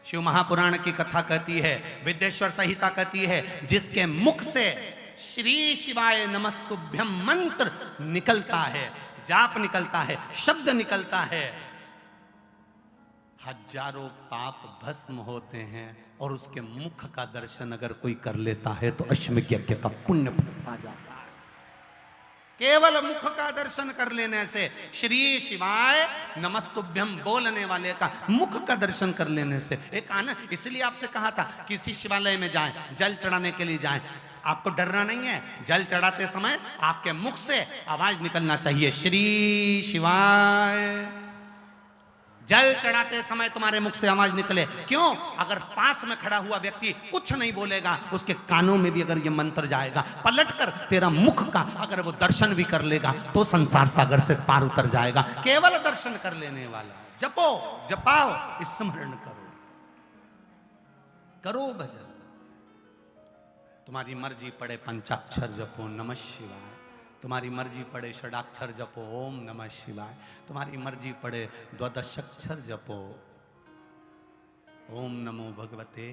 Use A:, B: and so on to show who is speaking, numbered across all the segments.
A: शिव महापुराण की कथा कहती है, विद्येश्वर संहिता कहती है, जिसके मुख से श्री शिवाय नमस्तुभ्यम मंत्र निकलता है, जाप निकलता है, शब्द निकलता है, हजारों पाप भस्म होते हैं। और उसके मुख का दर्शन अगर कोई कर लेता है तो अश्वमेध यज्ञ का पुण्य आ जाता है। केवल मुख का दर्शन कर लेने से, श्री शिवाय नमस्तुभ्यम बोलने वाले का मुख का दर्शन कर लेने से एक आनंद। इसलिए आपसे कहा था किसी शिवालय में जाएं, जल चढ़ाने के लिए जाएं, आपको डरना नहीं है। जल चढ़ाते समय आपके मुख से आवाज निकलना चाहिए, श्री शिवाय। जल चढ़ाते समय तुम्हारे मुख से आवाज निकले। क्यों? अगर पास में खड़ा हुआ व्यक्ति कुछ नहीं बोलेगा, उसके कानों में भी अगर ये मंत्र जाएगा, पलटकर तेरा मुख का अगर वो दर्शन भी कर लेगा तो संसार सागर से पार उतर जाएगा। केवल दर्शन कर लेने वाला। जपो, जपाओ, स्मरण करो, करो भजन। तुम्हारी मर्जी पड़े पंचाक्षर जपो नमः शिवाय, तुम्हारी मर्जी पड़े षडाक्षर जपो ओम नमः शिवाय, तुम्हारी मर्जी पड़े द्वादशाक्षर जपो ओम नमो भगवते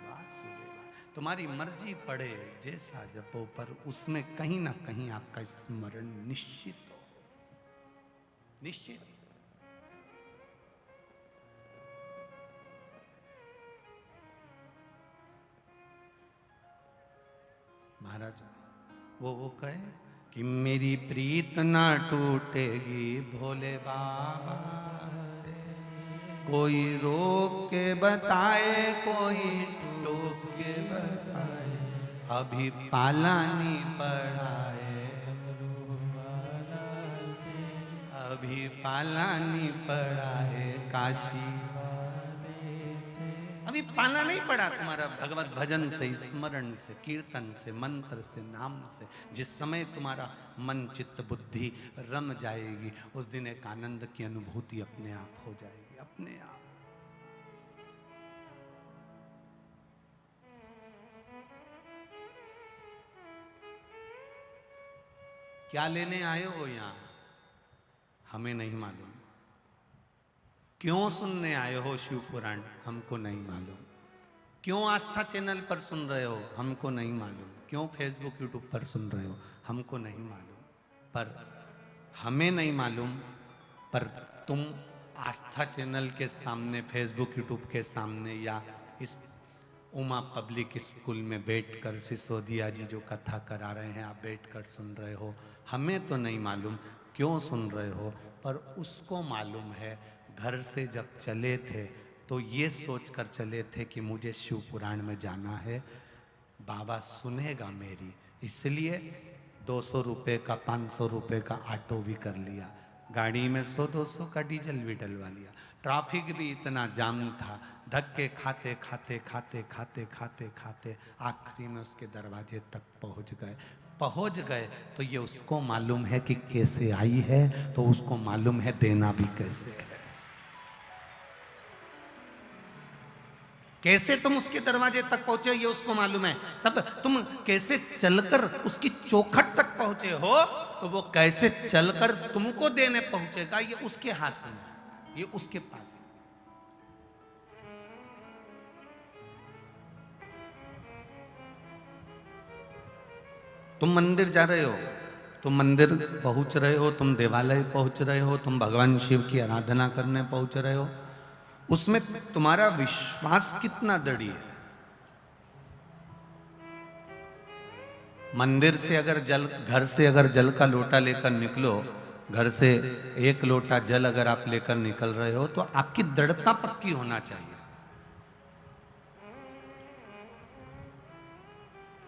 A: वासुदेवाय, तुम्हारी मर्जी पड़े जैसा जपो, पर उसमें कहीं ना कहीं आपका स्मरण निश्चित हो, निश्चित। महाराज वो कहे कि मेरी प्रीत ना टूटेगी भोले बाबा से, कोई रोक के बताए, कोई टोक के बताए, अभी पालानी पड़ाए, अभी पालानी पड़ाए काशी, अभी पाला नहीं पड़ा तुम्हारा भगवत भजन से, स्मरण से, कीर्तन से, मंत्र से, नाम से। जिस समय तुम्हारा मन चित्त बुद्धि रम जाएगी, उस दिन एक आनंद की अनुभूति अपने आप हो जाएगी, अपने आप। क्या लेने आए हो यहां हमें नहीं मालूम, क्यों सुनने आए हो शिव पुराण हमको नहीं मालूम, क्यों आस्था चैनल पर सुन रहे हो हमको नहीं मालूम, क्यों फेसबुक यूट्यूब पर सुन रहे हो हमको नहीं मालूम, पर हमें नहीं मालूम, पर तुम आस्था चैनल के सामने, फेसबुक यूट्यूब के सामने, या इस उमा पब्लिक स्कूल में बैठकर सिसोदिया जी जो कथा करा रहे हैं आप बैठकर सुन रहे हो। हमें तो नहीं मालूम क्यों सुन रहे हो, पर उसको मालूम है। घर से जब चले थे तो ये सोचकर चले थे कि मुझे शिव पुराण में जाना है, बाबा सुनेगा मेरी, इसलिए 200 रुपये का 500 रुपये का ऑटो भी कर लिया, गाड़ी में 100-200 का डीजल भी डलवा लिया। ट्रैफिक भी इतना जाम था, धक्के खाते खाते खाते खाते खाते खाते आखिरी में उसके दरवाजे तक पहुंच गए। तो ये उसको मालूम है कि कैसे आई है, तो उसको मालूम है देना भी कैसे है। कैसे तुम उसके दरवाजे तक पहुंचे ये उसको मालूम है। तब तुम कैसे चलकर उसकी चौखट तक पहुंचे हो, तो वो कैसे चलकर तुमको देने पहुंचेगा ये उसके हाथ में, ये उसके पास। तुम मंदिर जा रहे हो, तुम मंदिर पहुंच रहे हो, तुम देवालय पहुंच रहे हो, तुम भगवान शिव की आराधना करने पहुंच रहे हो, उसमें तुम्हारा विश्वास कितना दृढ़ है। मंदिर से अगर जल, घर से अगर जल का लोटा लेकर निकलो, घर से 1 लोटा जल अगर आप लेकर निकल रहे हो, तो आपकी दृढ़ता पक्की होना चाहिए।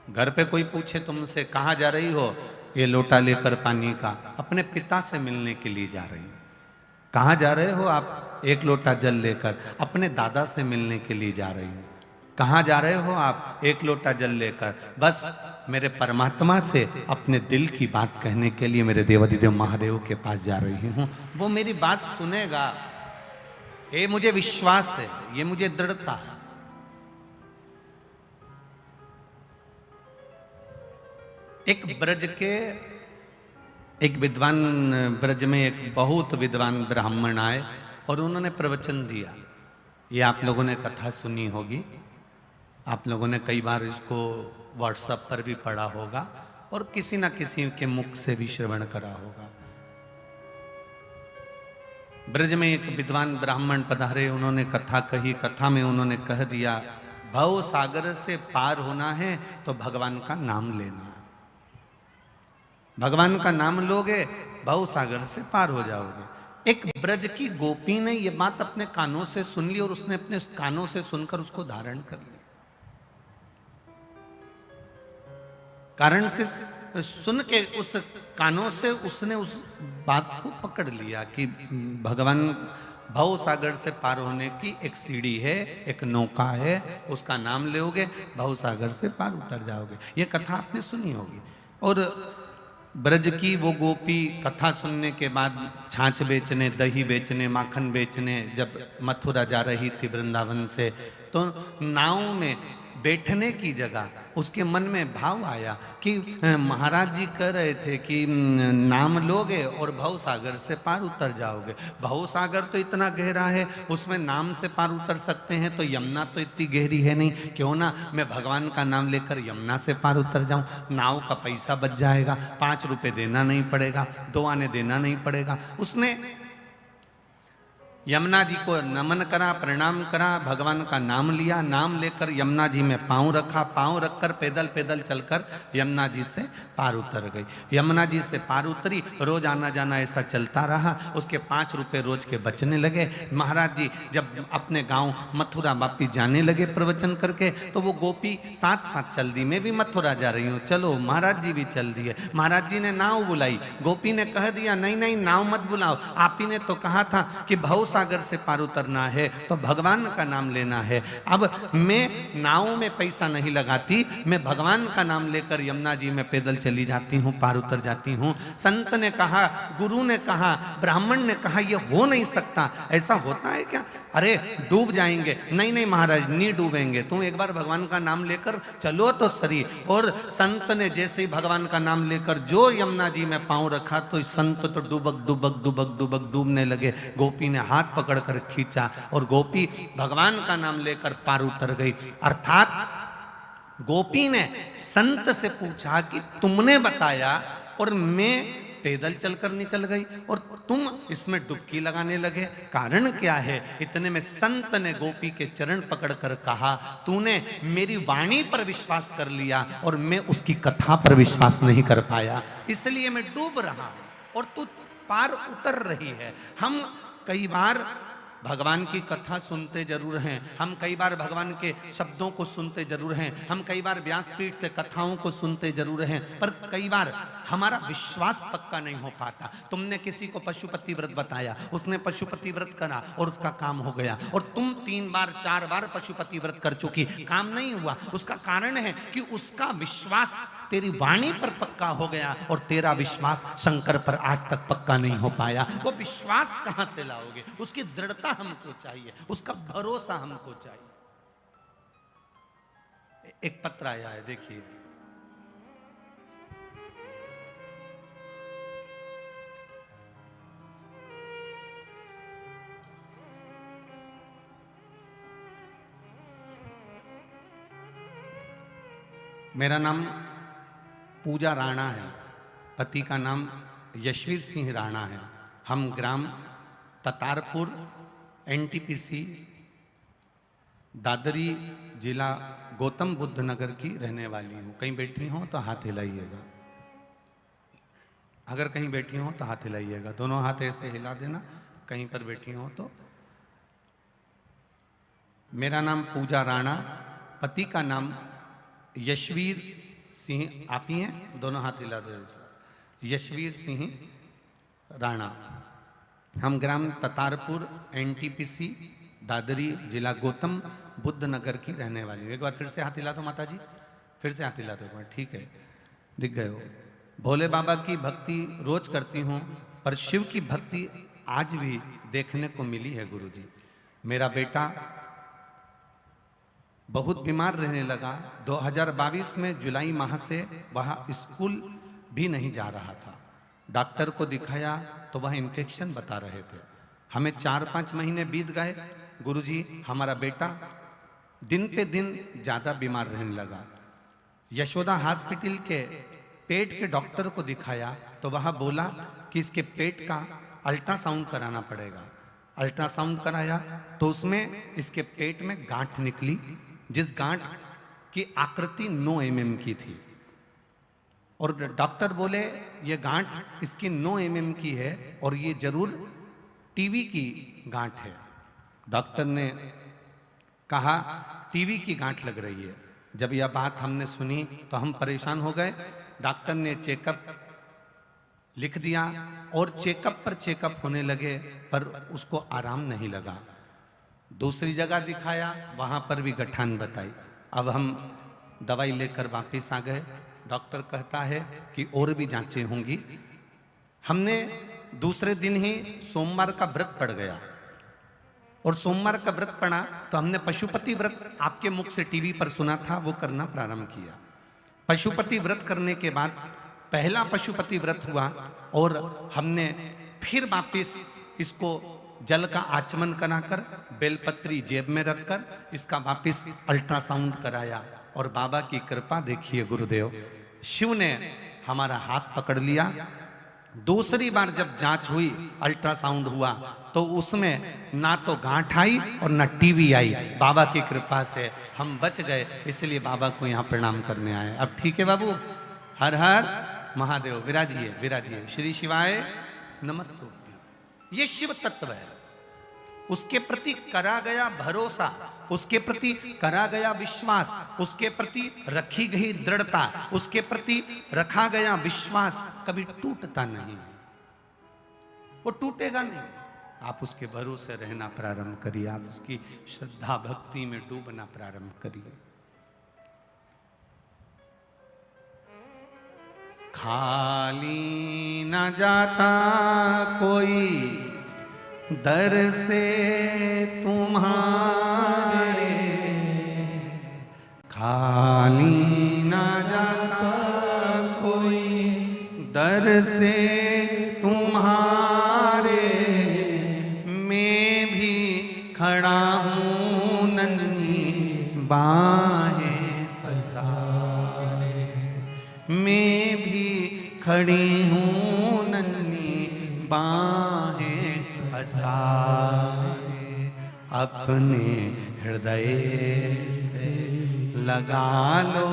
A: घर पे कोई पूछे तुमसे कहाँ जा रही हो, ये लोटा लेकर पानी का, अपने पिता से मिलने के लिए जा रही हो। कहाँ जा रहे हो आप, 1 लोटा जल लेकर, अपने दादा से मिलने के लिए जा रही हूँ। कहाँ जा रहे हो आप, 1 लोटा जल लेकर, बस मेरे परमात्मा से अपने दिल की बात कहने के लिए मेरे देवाधिदेव महादेव के पास जा रही हूँ। वो मेरी बात सुनेगा, ये मुझे विश्वास है, ये मुझे दृढ़ता है। एक ब्रज के, एक विद्वान, ब्रज में एक बहुत विद्वान ब्राह्मण आए और उन्होंने प्रवचन दिया। ये आप लोगों ने कथा सुनी होगी, आप लोगों ने कई बार इसको व्हाट्सएप पर भी पढ़ा होगा और किसी न किसी के मुख से भी श्रवण करा होगा। ब्रज में एक विद्वान ब्राह्मण पधारे, उन्होंने कथा कही। कथा में उन्होंने कह दिया, भव सागर से पार होना है तो भगवान का नाम लेना। भगवान का नाम लोगे भव सागर से पार हो जाओगे। एक ब्रज की गोपी ने यह बात अपने कानों से सुन ली और उसने अपने कानों से सुनकर उसको धारण कर लिया। कारण से सुन के उस कानों से उसने उस बात को पकड़ लिया कि भगवान भव सागर से पार होने की एक सीढ़ी है, एक नौका है, उसका नाम लोगे भव सागर से पार उतर जाओगे। ये कथा आपने सुनी होगी। और ब्रज की वो गोपी कथा सुनने के बाद छाछ बेचने, दही बेचने, माखन बेचने जब मथुरा जा रही थी वृंदावन से, तो नाव में बैठने की जगह उसके मन में भाव आया कि महाराज जी कह रहे थे कि नाम लोगे और भव सागर से पार उतर जाओगे। भव सागर तो इतना गहरा है, उसमें नाम से पार उतर सकते हैं, तो यमुना तो इतनी गहरी है नहीं, क्यों ना मैं भगवान का नाम लेकर यमुना से पार उतर जाऊं। नाव का पैसा बच जाएगा, 5 रुपए देना नहीं पड़ेगा, 2 आने देना नहीं पड़ेगा। उसने यमुना जी को नमन करा, प्रणाम करा, भगवान का नाम लिया, नाम लेकर यमुना जी में पांव रखा, पांव रखकर पैदल पैदल चलकर यमुना जी से पार उतर गई। यमुना जी से पार उतरी, रोज आना जाना ऐसा चलता रहा। उसके 5 रुपए रोज के बचने लगे। महाराज जी जब अपने गांव मथुरा वापिस जाने लगे प्रवचन करके, तो वो गोपी साथ साथ चल दी, मैं भी मथुरा जा रही हूँ, चलो। महाराज जी भी चल दिए। महाराज जी ने नाव बुलाई, गोपी ने कह दिया नहीं नहीं नाव मत बुलाओ, आप ही ने तो कहा था कि भव सागर से पार उतरना है तो भगवान का नाम लेना है। अब मैं नाव में पैसा नहीं लगाती, मैं भगवान का नाम लेकर यमुना जी में पैदल चली जाती हूँ, पार उतर जाती हूँ। संत ने कहा, गुरु ने कहा, ब्राह्मण ने कहा, ये हो नहीं सकता, ऐसा होता है क्या? अरे डूब जाएंगे। नहीं नहीं महाराज नहीं डूबेंगे, तुम एक बार भगवान का नाम लेकर चलो तो सही। और संत ने जैसे ही भगवान का नाम लेकर जो यमुना जी में पांव रखा, तो संत तो डुबक डुबक डुबक डुबक डूबने लगे। गोपी ने हाथ पकड़कर खींचा और गोपी भगवान का नाम लेकर पार उतर गई। अर्थात गोपी ने संत से पूछा कि तुमने बताया और मैं पैदल चलकर निकल गई और तुम इसमें डुबकी लगाने लगे, कारण क्या है? इतने में संत ने गोपी के चरण पकड़कर कहा, तूने मेरी वाणी पर विश्वास कर लिया और मैं उसकी कथा पर विश्वास नहीं कर पाया, इसलिए मैं डूब रहा हूं और तू पार उतर रही है। हम कई बार भगवान की कथा सुनते जरूर हैं, हम कई बार भगवान के शब्दों को सुनते जरूर हैं, हम कई बार व्यासपीठ से कथाओं को सुनते जरूर हैं, पर कई बार हमारा विश्वास पक्का नहीं हो पाता। तुमने किसी को पशुपति व्रत बताया, उसने पशुपति व्रत करा और उसका काम हो गया, और तुम 3 बार 4 बार पशुपति व्रत कर चुकी, काम नहीं हुआ। उसका कारण है कि उसका विश्वास तेरी वाणी पर पक्का हो गया और तेरा विश्वास शंकर पर आज तक पक्का नहीं हो पाया। वो विश्वास कहां से लाओगे? उसकी दृढ़ता हमको चाहिए, उसका भरोसा हमको चाहिए। एक पत्र आया है, देखिए। मेरा नाम पूजा राणा है, पति का नाम यशवीर सिंह राणा है। हम ग्राम ततारपुर एनटीपीसी दादरी जिला गौतम बुद्ध नगर की रहने वाली हूँ। कहीं बैठी हो तो हाथ हिलाइएगा, अगर कहीं बैठी हो तो हाथ हिलाइएगा, दोनों हाथ ऐसे हिला देना कहीं पर बैठी हो तो। मेरा नाम पूजा राणा, पति का नाम यशवीर सिंह, आप ही हैं, दोनों हाथ हिला दो, यशवीर सिंह राणा। हम ग्राम ततारपुर एनटीपीसी दादरी जिला गौतम बुद्ध नगर की रहने वाली हूँ। एक बार फिर से हाथ हिला दो माता जी, फिर से हाथ हिला दो एक बार, ठीक है, दिख गए हो। भोले बाबा की भक्ति रोज करती हूँ, पर शिव की भक्ति आज भी देखने को मिली है गुरुजी। मेरा बेटा बहुत बीमार रहने लगा। 2022 में जुलाई माह से वह स्कूल भी नहीं जा रहा था। डॉक्टर को दिखाया तो वह इन्फेक्शन बता रहे थे। हमें 4-5 महीने बीत गए, गुरुजी हमारा बेटा दिन पे दिन ज्यादा बीमार रहने लगा। यशोदा हॉस्पिटल के पेट के डॉक्टर को दिखाया तो वह बोला कि इसके पेट का अल्ट्रासाउंड कराना पड़ेगा। अल्ट्रासाउंड कराया तो उसमें इसके पेट में गांठ निकली, जिस गांठ की आकृति 9 mm की थी। और डॉक्टर बोले ये गांठ इसकी 9 mm की है और ये जरूर टीवी की गांठ है। डॉक्टर ने कहा टीवी की गांठ लग रही है। जब यह बात हमने सुनी तो हम परेशान हो गए। डॉक्टर ने चेकअप लिख दिया और चेकअप पर चेकअप होने लगे, पर उसको आराम नहीं लगा। दूसरी जगह दिखाया, वहां पर भी गठान बताई। अब हम दवाई लेकर वापिस आ गए। डॉक्टर कहता है कि और भी जांचें होंगी। हमने दूसरे दिन ही सोमवार का व्रत पड़ गया और सोमवार का व्रत पड़ा तो हमने पशुपति व्रत आपके मुख से टीवी पर सुना था, वो करना प्रारंभ किया। पशुपति व्रत करने के बाद पहला पशुपति व्रत हुआ और हमने फिर वापिस इसको जल का आचमन कराकर बेलपत्री जेब में रखकर इसका वापिस अल्ट्रासाउंड कराया। और बाबा की कृपा देखिए गुरुदेव, शिव ने हमारा हाथ पकड़ लिया। दूसरी बार जब जांच हुई, अल्ट्रासाउंड हुआ तो उसमें ना तो गांठ आई और ना टीवी आई। बाबा की कृपा से हम बच गए, इसलिए बाबा को यहाँ प्रणाम करने आए। अब ठीक है बाबू, हर हर महादेव। विराजिए विराजिए। श्री शिवाय नमस्तुभ्यं। ये शिव तत्व है, उसके प्रति करा गया भरोसा, उसके प्रति करा गया विश्वास, उसके प्रति रखी गई दृढ़ता, उसके प्रति रखा गया विश्वास कभी टूटता नहीं, वो टूटेगा नहीं। आप उसके भरोसे रहना प्रारंभ करिए, आप उसकी श्रद्धा भक्ति में डूबना प्रारंभ करिए। खाली न जाता कोई दर से तुम्हारे, खाली न जाता कोई दर से तुम्हारे, मैं भी खड़ा हूँ नन्ही बाहें पसारे, मैं भी खड़ी हूँ नन्ही बाहें पसारे। अपने हृदय से लगा लो,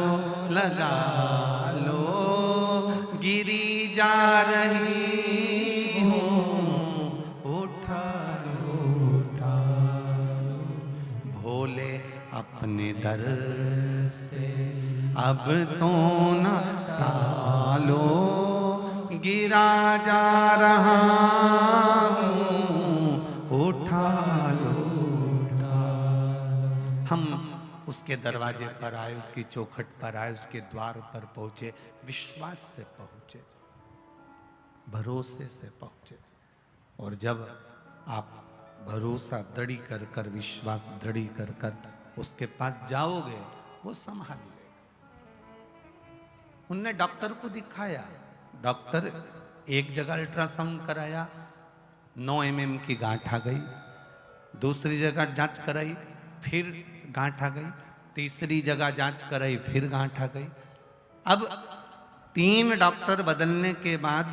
A: गिरी जा रही हूँ, उठा लो। भोले अपने दर से अब तो न टालो, गिरा जा रहा हूँ, उठा लो। हम उसके दरवाजे पर आए, उसकी चौखट पर आए, उसके द्वार पर पहुंचे, विश्वास से पहुंचे, भरोसे से पहुंचे। और जब आप भरोसा दृढ़ी कर कर, विश्वास दृढ़ी कर कर उसके पास जाओगे, वो संभाल लेगा। उनने डॉक्टर को दिखाया, डॉक्टर एक जगह अल्ट्रासाउंड कराया, 9 mm की गांठ आ गई। दूसरी जगह जांच कराई, फिर गांठ आ गई। तीसरी जगह जांच कराई, फिर गांठ आ गई। अब 3 डॉक्टर बदलने के बाद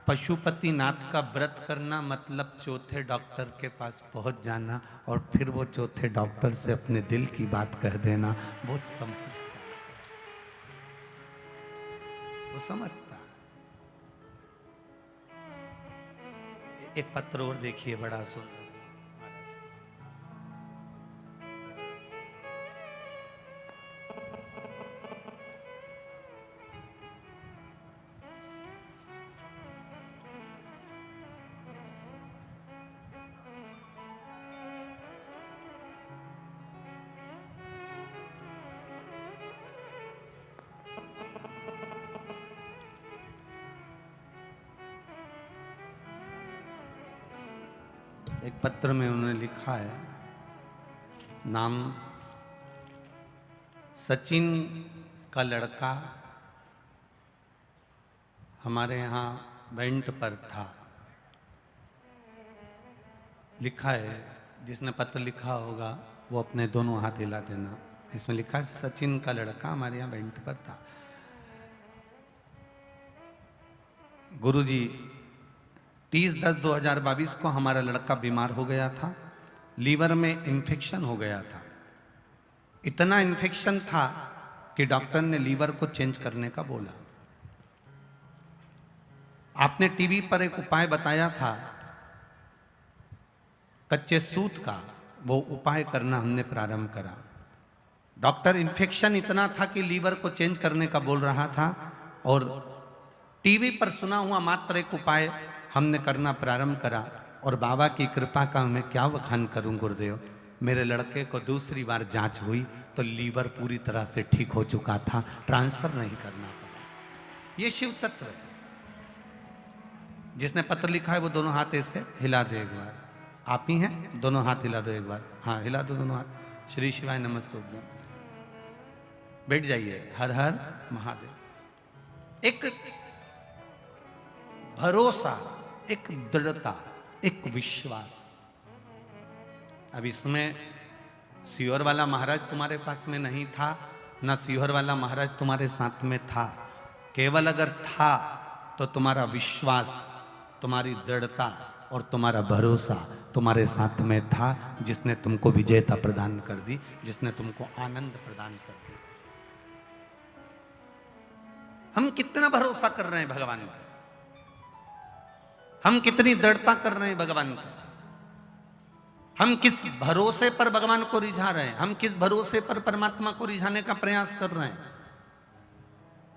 A: पशुपति नाथ का व्रत करना मतलब चौथे डॉक्टर के पास पहुंच जाना और फिर वो चौथे डॉक्टर से अपने दिल की बात कह देना। वो समझता, वो समझता। एक पत्र और देखिए, बड़ा सुंदर। एक पत्र में उन्होंने लिखा है, नाम सचिन का लड़का हमारे यहाँ वेंट पर था। लिखा है, जिसने पत्र लिखा होगा वो अपने दोनों हाथ हिला देना। इसमें लिखा है सचिन का लड़का हमारे यहाँ बेंट पर था। गुरुजी 30/10/2022 को हमारा लड़का बीमार हो गया था, लीवर में इन्फेक्शन हो गया था। इतना इन्फेक्शन था कि डॉक्टर ने लीवर को चेंज करने का बोला। आपने टीवी पर एक उपाय बताया था कच्चे सूत का, वो उपाय करना हमने प्रारंभ करा। डॉक्टर इन्फेक्शन इतना था कि लीवर को चेंज करने का बोल रहा था और टीवी पर सुना हुआ मात्र एक उपाय हमने करना प्रारंभ करा। और बाबा की कृपा का मैं क्या वखान करूं गुरुदेव, मेरे लड़के को दूसरी बार जांच हुई तो लीवर पूरी तरह से ठीक हो चुका था, ट्रांसफर नहीं करना पड़ा। ये शिव तत्व है। जिसने पत्र लिखा है वो दोनों हाथ ऐसे हिला दे एक बार। आप ही हैं, दोनों हाथ हिला दो एक बार। हाँ हिला दो दोनों हाथ। श्री शिवाय नमस्तुभ्यं। बैठ जाइए। हर हर महादेव। एक भरोसा, एक दृढ़ता, एक विश्वास। अब इसमें सीहोर वाला महाराज तुम्हारे पास में नहीं था, ना सीहोर वाला महाराज तुम्हारे साथ में था। केवल अगर था तो तुम्हारा विश्वास, तुम्हारी दृढ़ता और तुम्हारा भरोसा तुम्हारे साथ में था, जिसने तुमको विजेता प्रदान कर दी, जिसने तुमको आनंद प्रदान कर दी। हम कितना भरोसा कर रहे हैं भगवान पर, हम कितनी दृढ़ता कर रहे हैं भगवान पर, हम किस भरोसे पर भगवान को रिझा रहे हैं, हम किस भरोसे पर परमात्मा को रिझाने का प्रयास कर रहे हैं,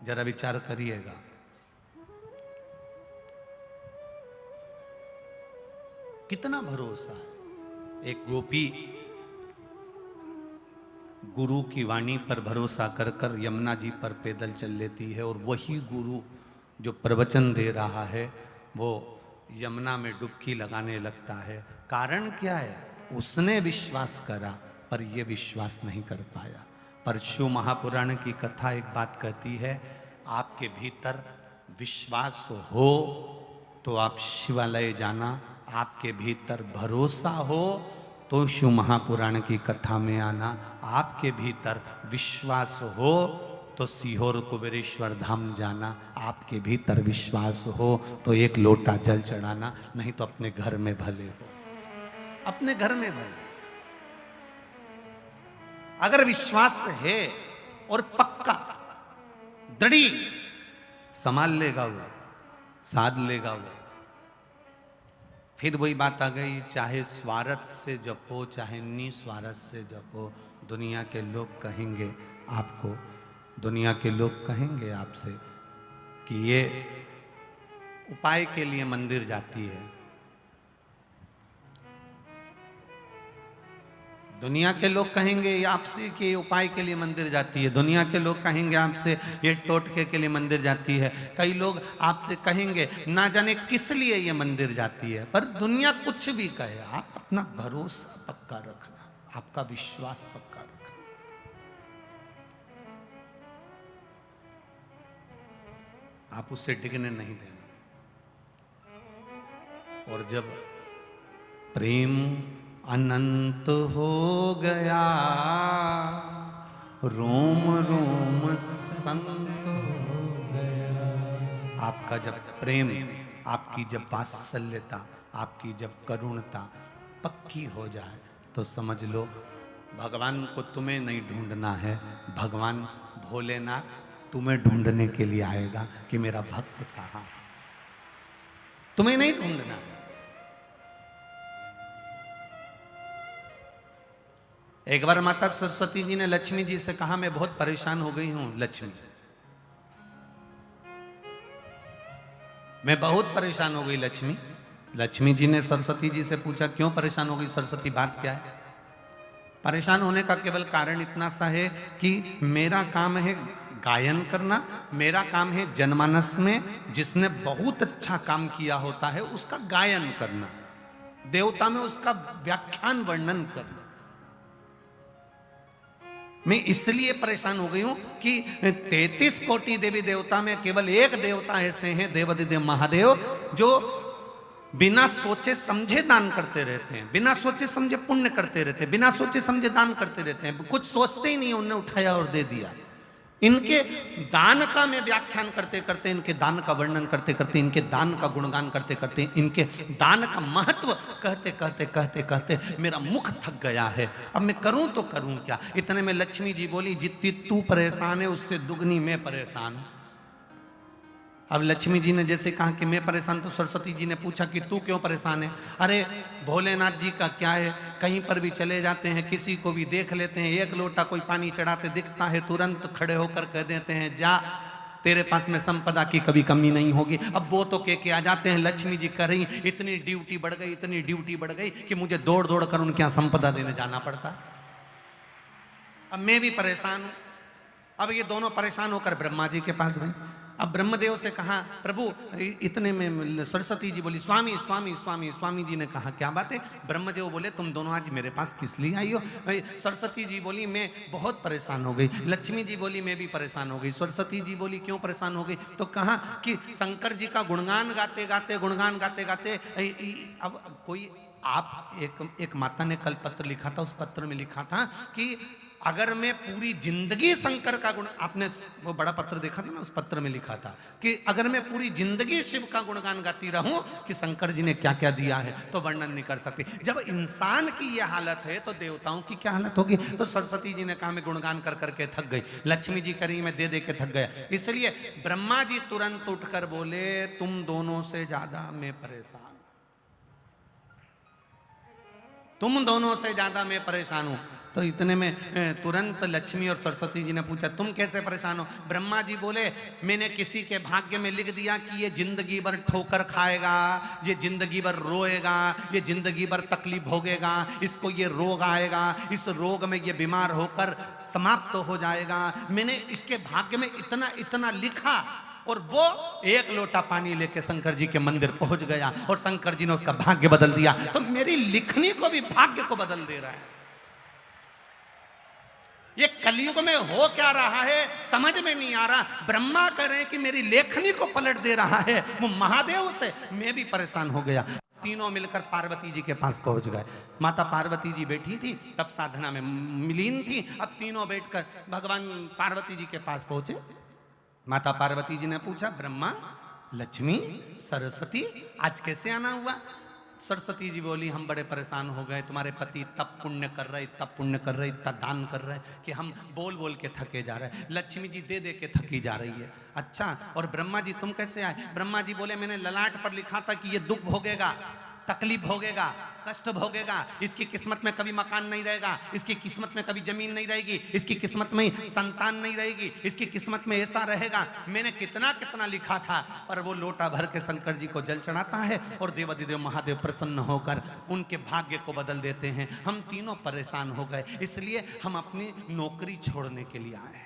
A: जरा विचार करिएगा। कितना भरोसा। एक गोपी गुरु की वाणी पर भरोसा कर कर यमुना जी पर पैदल चल लेती है और वही गुरु जो प्रवचन दे रहा है वो यमुना में डुबकी लगाने लगता है। कारण क्या है? उसने विश्वास करा पर ये विश्वास नहीं कर पाया। पर शिव महापुराण की कथा एक बात कहती है, आपके भीतर विश्वास हो तो आप शिवालय जाना, आपके भीतर भरोसा हो तो शिव महापुराण की कथा में आना, आपके भीतर विश्वास हो तो सीहोर कुबेरेश्वर धाम जाना, आपके भीतर विश्वास हो तो एक लोटा जल चढ़ाना, नहीं तो अपने घर में भले हो, अपने घर में भले। अगर विश्वास है और पक्का दृढ़ी, संभाल लेगा वो, साध लेगा वो। फिर वही बात आ गई, चाहे स्वार्थ से जपो चाहे निस्वार्थ से जपो, दुनिया के लोग कहेंगे आपको, दुनिया के लोग कहेंगे आपसे कि ये उपाय के लिए मंदिर जाती है। दुनिया के लोग कहेंगे आपसे कि ये उपाय के लिए मंदिर जाती है। दुनिया के लोग कहेंगे आपसे ये टोटके के लिए मंदिर जाती है। कई लोग आपसे कहेंगे ना जाने किस लिए ये मंदिर जाती है। पर दुनिया कुछ भी कहे, आप अपना भरोसा पक्का रखना, आपका विश्वास पक्का रखना। आप उससे डिगने नहीं देना। और जब प्रेम अनंत हो गया, रोम रोम संत हो गया। आपका जब प्रेम, आपकी जब वात्सल्यता, आपकी जब करुणता पक्की हो जाए तो समझ लो भगवान को तुम्हें नहीं ढूंढना है, भगवान भोलेनाथ तुम्हें ढूंढने के लिए आएगा कि मेरा भक्त कहाँ है। तुम्हें नहीं ढूंढना है। एक बार माता सरस्वती जी ने लक्ष्मी जी से कहा, मैं बहुत परेशान हो गई हूं लक्ष्मी, मैं बहुत परेशान हो गई लक्ष्मी। लक्ष्मी जी ने सरस्वती जी से पूछा, क्यों परेशान हो गई सरस्वती, बात क्या है? परेशान होने का केवल कारण इतना सा है कि मेरा काम है गायन करना, मेरा काम है जनमानस में जिसने बहुत अच्छा काम किया होता है उसका गायन करना, देवता में उसका व्याख्यान वर्णन करना। मैं इसलिए परेशान हो गई हूं कि 33 कोटि देवी देवता में केवल एक देवता ऐसे हैं, देवाधिदेव महादेव, जो बिना सोचे समझे दान करते रहते हैं, बिना सोचे समझे पुण्य करते रहते हैं, बिना सोचे समझे दान करते रहते हैं, कुछ सोचते ही नहीं, उन्होंने उठाया और दे दिया। इनके दान का मैं व्याख्यान करते करते, इनके दान का वर्णन करते करते, इनके दान का गुणगान करते करते, इनके दान का महत्व कहते कहते कहते कहते मेरा मुख थक गया है। अब मैं करूं तो करूं क्या। इतने में लक्ष्मी जी बोली, जितनी तू परेशान है उससे दुगनी मैं परेशान हूं। अब लक्ष्मी जी ने जैसे कहा कि मैं परेशान, तो सरस्वती जी ने पूछा कि तू क्यों परेशान है। अरे भोलेनाथ जी का क्या है, कहीं पर भी चले जाते हैं, किसी को भी देख लेते हैं, एक लोटा कोई पानी चढ़ाते दिखता है, तुरंत खड़े होकर कह देते हैं जा तेरे पास में संपदा की कभी कमी नहीं होगी। अब वो तो के आ जाते हैं, लक्ष्मी जी कर रही, इतनी ड्यूटी बढ़ गई, इतनी ड्यूटी बढ़ गई कि मुझे दौड़ दौड़ कर उनके यहाँ संपदा देने जाना पड़ता। अब मैं भी परेशान हूं। अब ये दोनों परेशान होकर ब्रह्मा जी के पास गए। अब ब्रह्मदेव से कहा प्रभु, इतने में सरस्वती जी बोली स्वामी स्वामी स्वामी। स्वामी जी ने कहा क्या बात है। ब्रह्मदेव बोले तुम दोनों आज मेरे पास किस लिए आई हो। सरस्वती जी बोली मैं बहुत परेशान हो गई। लक्ष्मी जी बोली मैं भी परेशान हो गई। सरस्वती जी बोली क्यों परेशान हो गई, तो कहा कि शंकर जी का गुणगान गाते गाते, गुणगान गाते गाते, अब कोई आप एक माता ने कल पत्र लिखा था, उस पत्र में लिखा था कि अगर मैं पूरी जिंदगी शंकर का गुण, आपने वो बड़ा पत्र देखा था ना, उस पत्र में लिखा था कि अगर मैं पूरी जिंदगी शिव का गुणगान गाती रहूं कि शंकर जी ने क्या क्या दिया है, तो वर्णन नहीं कर सकती। जब इंसान की ये हालत है तो देवताओं की क्या हालत होगी। तो सरस्वती जी ने कहा मैं गुणगान कर करके थक गई। लक्ष्मी जी करी मैं दे दे के थक गया। इसलिए ब्रह्मा जी तुरंत उठकर बोले तुम दोनों से ज्यादा मैं परेशान, तुम दोनों से ज्यादा मैं परेशान हूं। तो इतने में तुरंत लक्ष्मी और सरस्वती जी ने पूछा तुम कैसे परेशान हो। ब्रह्मा जी बोले मैंने किसी के भाग्य में लिख दिया कि ये जिंदगी भर ठोकर खाएगा, ये जिंदगी भर रोएगा, ये जिंदगी भर तकलीफ भोगेगा, इसको ये रोग आएगा, इस रोग में ये बीमार होकर समाप्त हो जाएगा। मैंने इसके भाग्य में इतना इतना लिखा, और वो एक लोटा पानी लेके शंकर जी के मंदिर पहुंच गया और शंकर जी ने उसका भाग्य बदल दिया। तो मेरी लिखनी को भी भाग्य को बदल दे रहा है। ये कलयुग में हो क्या रहा है समझ में नहीं आ रहा। ब्रह्मा कह रहे हैं कि मेरी लेखनी को पलट दे रहा है। वो महादेव से मैं भी परेशान हो गया। तीनों मिलकर पार्वती जी के पास पहुंच गए। माता पार्वती जी बैठी थी, तब साधना में मिलीन थी। अब तीनों बैठकर भगवान पार्वती जी के पास पहुंचे। माता पार्वती जी ने पूछा ब्रह्मा, लक्ष्मी, सरस्वती आज कैसे आना हुआ। सरस्वती जी बोली हम बड़े परेशान हो गए, तुम्हारे पति तब पुण्य कर रहे, तब पुण्य कर रहे, इतना दान कर रहे कि हम बोल बोल के थके जा रहे। लक्ष्मी जी दे दे के थकी जा रही है। अच्छा, और ब्रह्मा जी तुम कैसे आए। ब्रह्मा जी बोले मैंने ललाट पर लिखा था कि ये दुख भोगेगा, तकलीफ भोगेगा, कष्ट भोगेगा, इसकी किस्मत में कभी मकान नहीं रहेगा, इसकी किस्मत में कभी जमीन नहीं रहेगी, इसकी किस्मत में संतान नहीं रहेगी, इसकी किस्मत में ऐसा रहेगा। मैंने कितना कितना लिखा था, पर वो लोटा भर के शंकर जी को जल चढ़ाता है और देवाधिदेव महादेव प्रसन्न होकर उनके भाग्य को बदल देते हैं। हम तीनों परेशान हो गए, इसलिए हम अपनी नौकरी छोड़ने के लिए आए।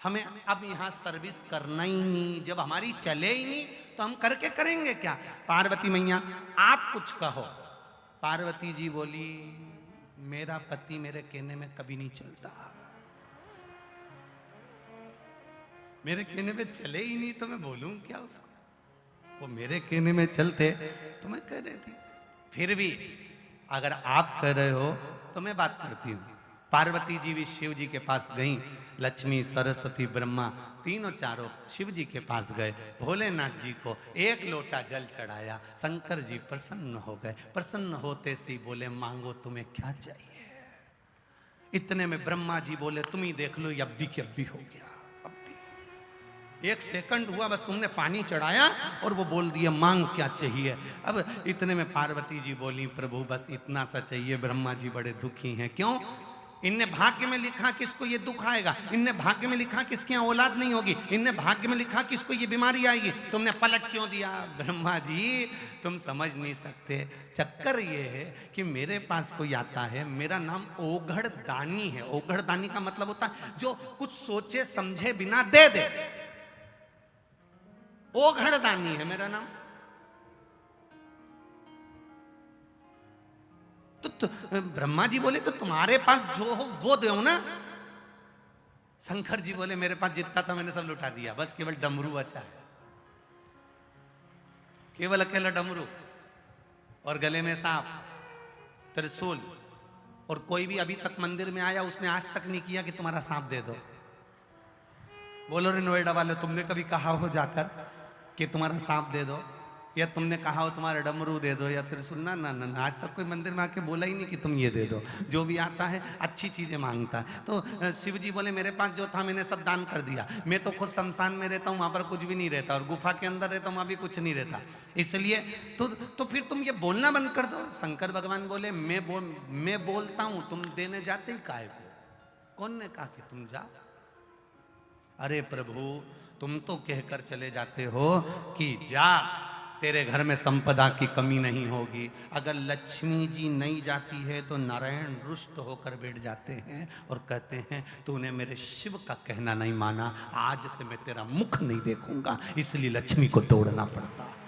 A: हमें अब यहां सर्विस करना ही नहीं, जब हमारी चले ही नहीं तो हम करके करेंगे क्या। पार्वती मैया आप कुछ कहो। पार्वती जी बोली मेरा पति मेरे कहने में कभी नहीं चलता, मेरे कहने में चले ही नहीं तो मैं बोलूं क्या उसको। वो मेरे कहने में चलते तो मैं कह देती। फिर भी अगर आप कह रहे हो तो मैं बात करती हूं। पार्वती जी भी शिव जी के पास गईं। लक्ष्मी, सरस्वती, ब्रह्मा तीनों चारों शिव जी के पास गए। भोलेनाथ जी को एक लोटा जल चढ़ाया। शंकर जी प्रसन्न हो गए। प्रसन्न होते से ही बोले मांगो तुम्हें क्या चाहिए। इतने में ब्रह्मा जी बोले तुम ही देख लो, अब भी अब भी हो गया। अब भी 1 सेकंड हुआ बस, तुमने पानी चढ़ाया और वो बोल दिया मांग क्या चाहिए। अब इतने में पार्वती जी बोली प्रभु बस इतना सा चाहिए। ब्रह्मा जी बड़े दुखी हैं। क्यों। इनने भाग्य में लिखा कि इसको ये दुख आएगा, इनने भाग्य में लिखा कि इसके यहाँ औलाद नहीं होगी, इनने भाग्य में लिखा कि इसको ये बीमारी आएगी, तुमने पलट क्यों दिया। ब्रह्मा जी तुम समझ नहीं सकते। चक्कर ये है कि मेरे पास कोई आता है, मेरा नाम ओघड़ दानी है। ओघड़ दानी का मतलब होता है जो कुछ सोचे समझे बिना दे दे। ओघड़ दानी है मेरा नाम। तो ब्रह्मा जी बोले तो तुम्हारे पास जो हो वो दो ना। शंकर जी बोले मेरे पास जितना था मैंने सब लुटा दिया, बस केवल डमरू बचा है। केवल अकेला डमरू और गले में सांप, त्रिशूल। और कोई भी अभी तक मंदिर में आया उसने आज तक नहीं किया कि तुम्हारा सांप दे दो। बोलो रे नोएडा वाले, तुमने कभी कहा हो जाकर कि तुम्हारा सांप दे दो, या तुमने कहा हो तुम्हारा डमरू दे दो या त्रिशूल? ना ना ना, आज तक कोई मंदिर में आके बोला ही नहीं कि तुम ये दे दो। जो भी आता है अच्छी चीजें मांगता है। तो शिव जी बोले मेरे पास जो था मैंने सब दान कर दिया। मैं तो खुद शमशान में रहता हूँ, वहां पर कुछ भी नहीं रहता, और गुफा के अंदर रहता हूँ, वहां भी कुछ नहीं रहता। इसलिए तो फिर तुम ये बोलना बंद कर दो। शंकर भगवान बोले मैं बोलता हूँ, तुम देने जाते ही काहे को? कौन ने कहा कि तुम जा? अरे प्रभु, तुम तो कहकर चले जाते हो कि जा, तेरे घर में संपदा की कमी नहीं होगी। अगर लक्ष्मी जी नहीं जाती है तो नारायण रुष्ट होकर बैठ जाते हैं और कहते हैं तूने मेरे शिव का कहना नहीं माना, आज से मैं तेरा मुख नहीं देखूंगा। इसलिए लक्ष्मी को दौड़ना पड़ता है।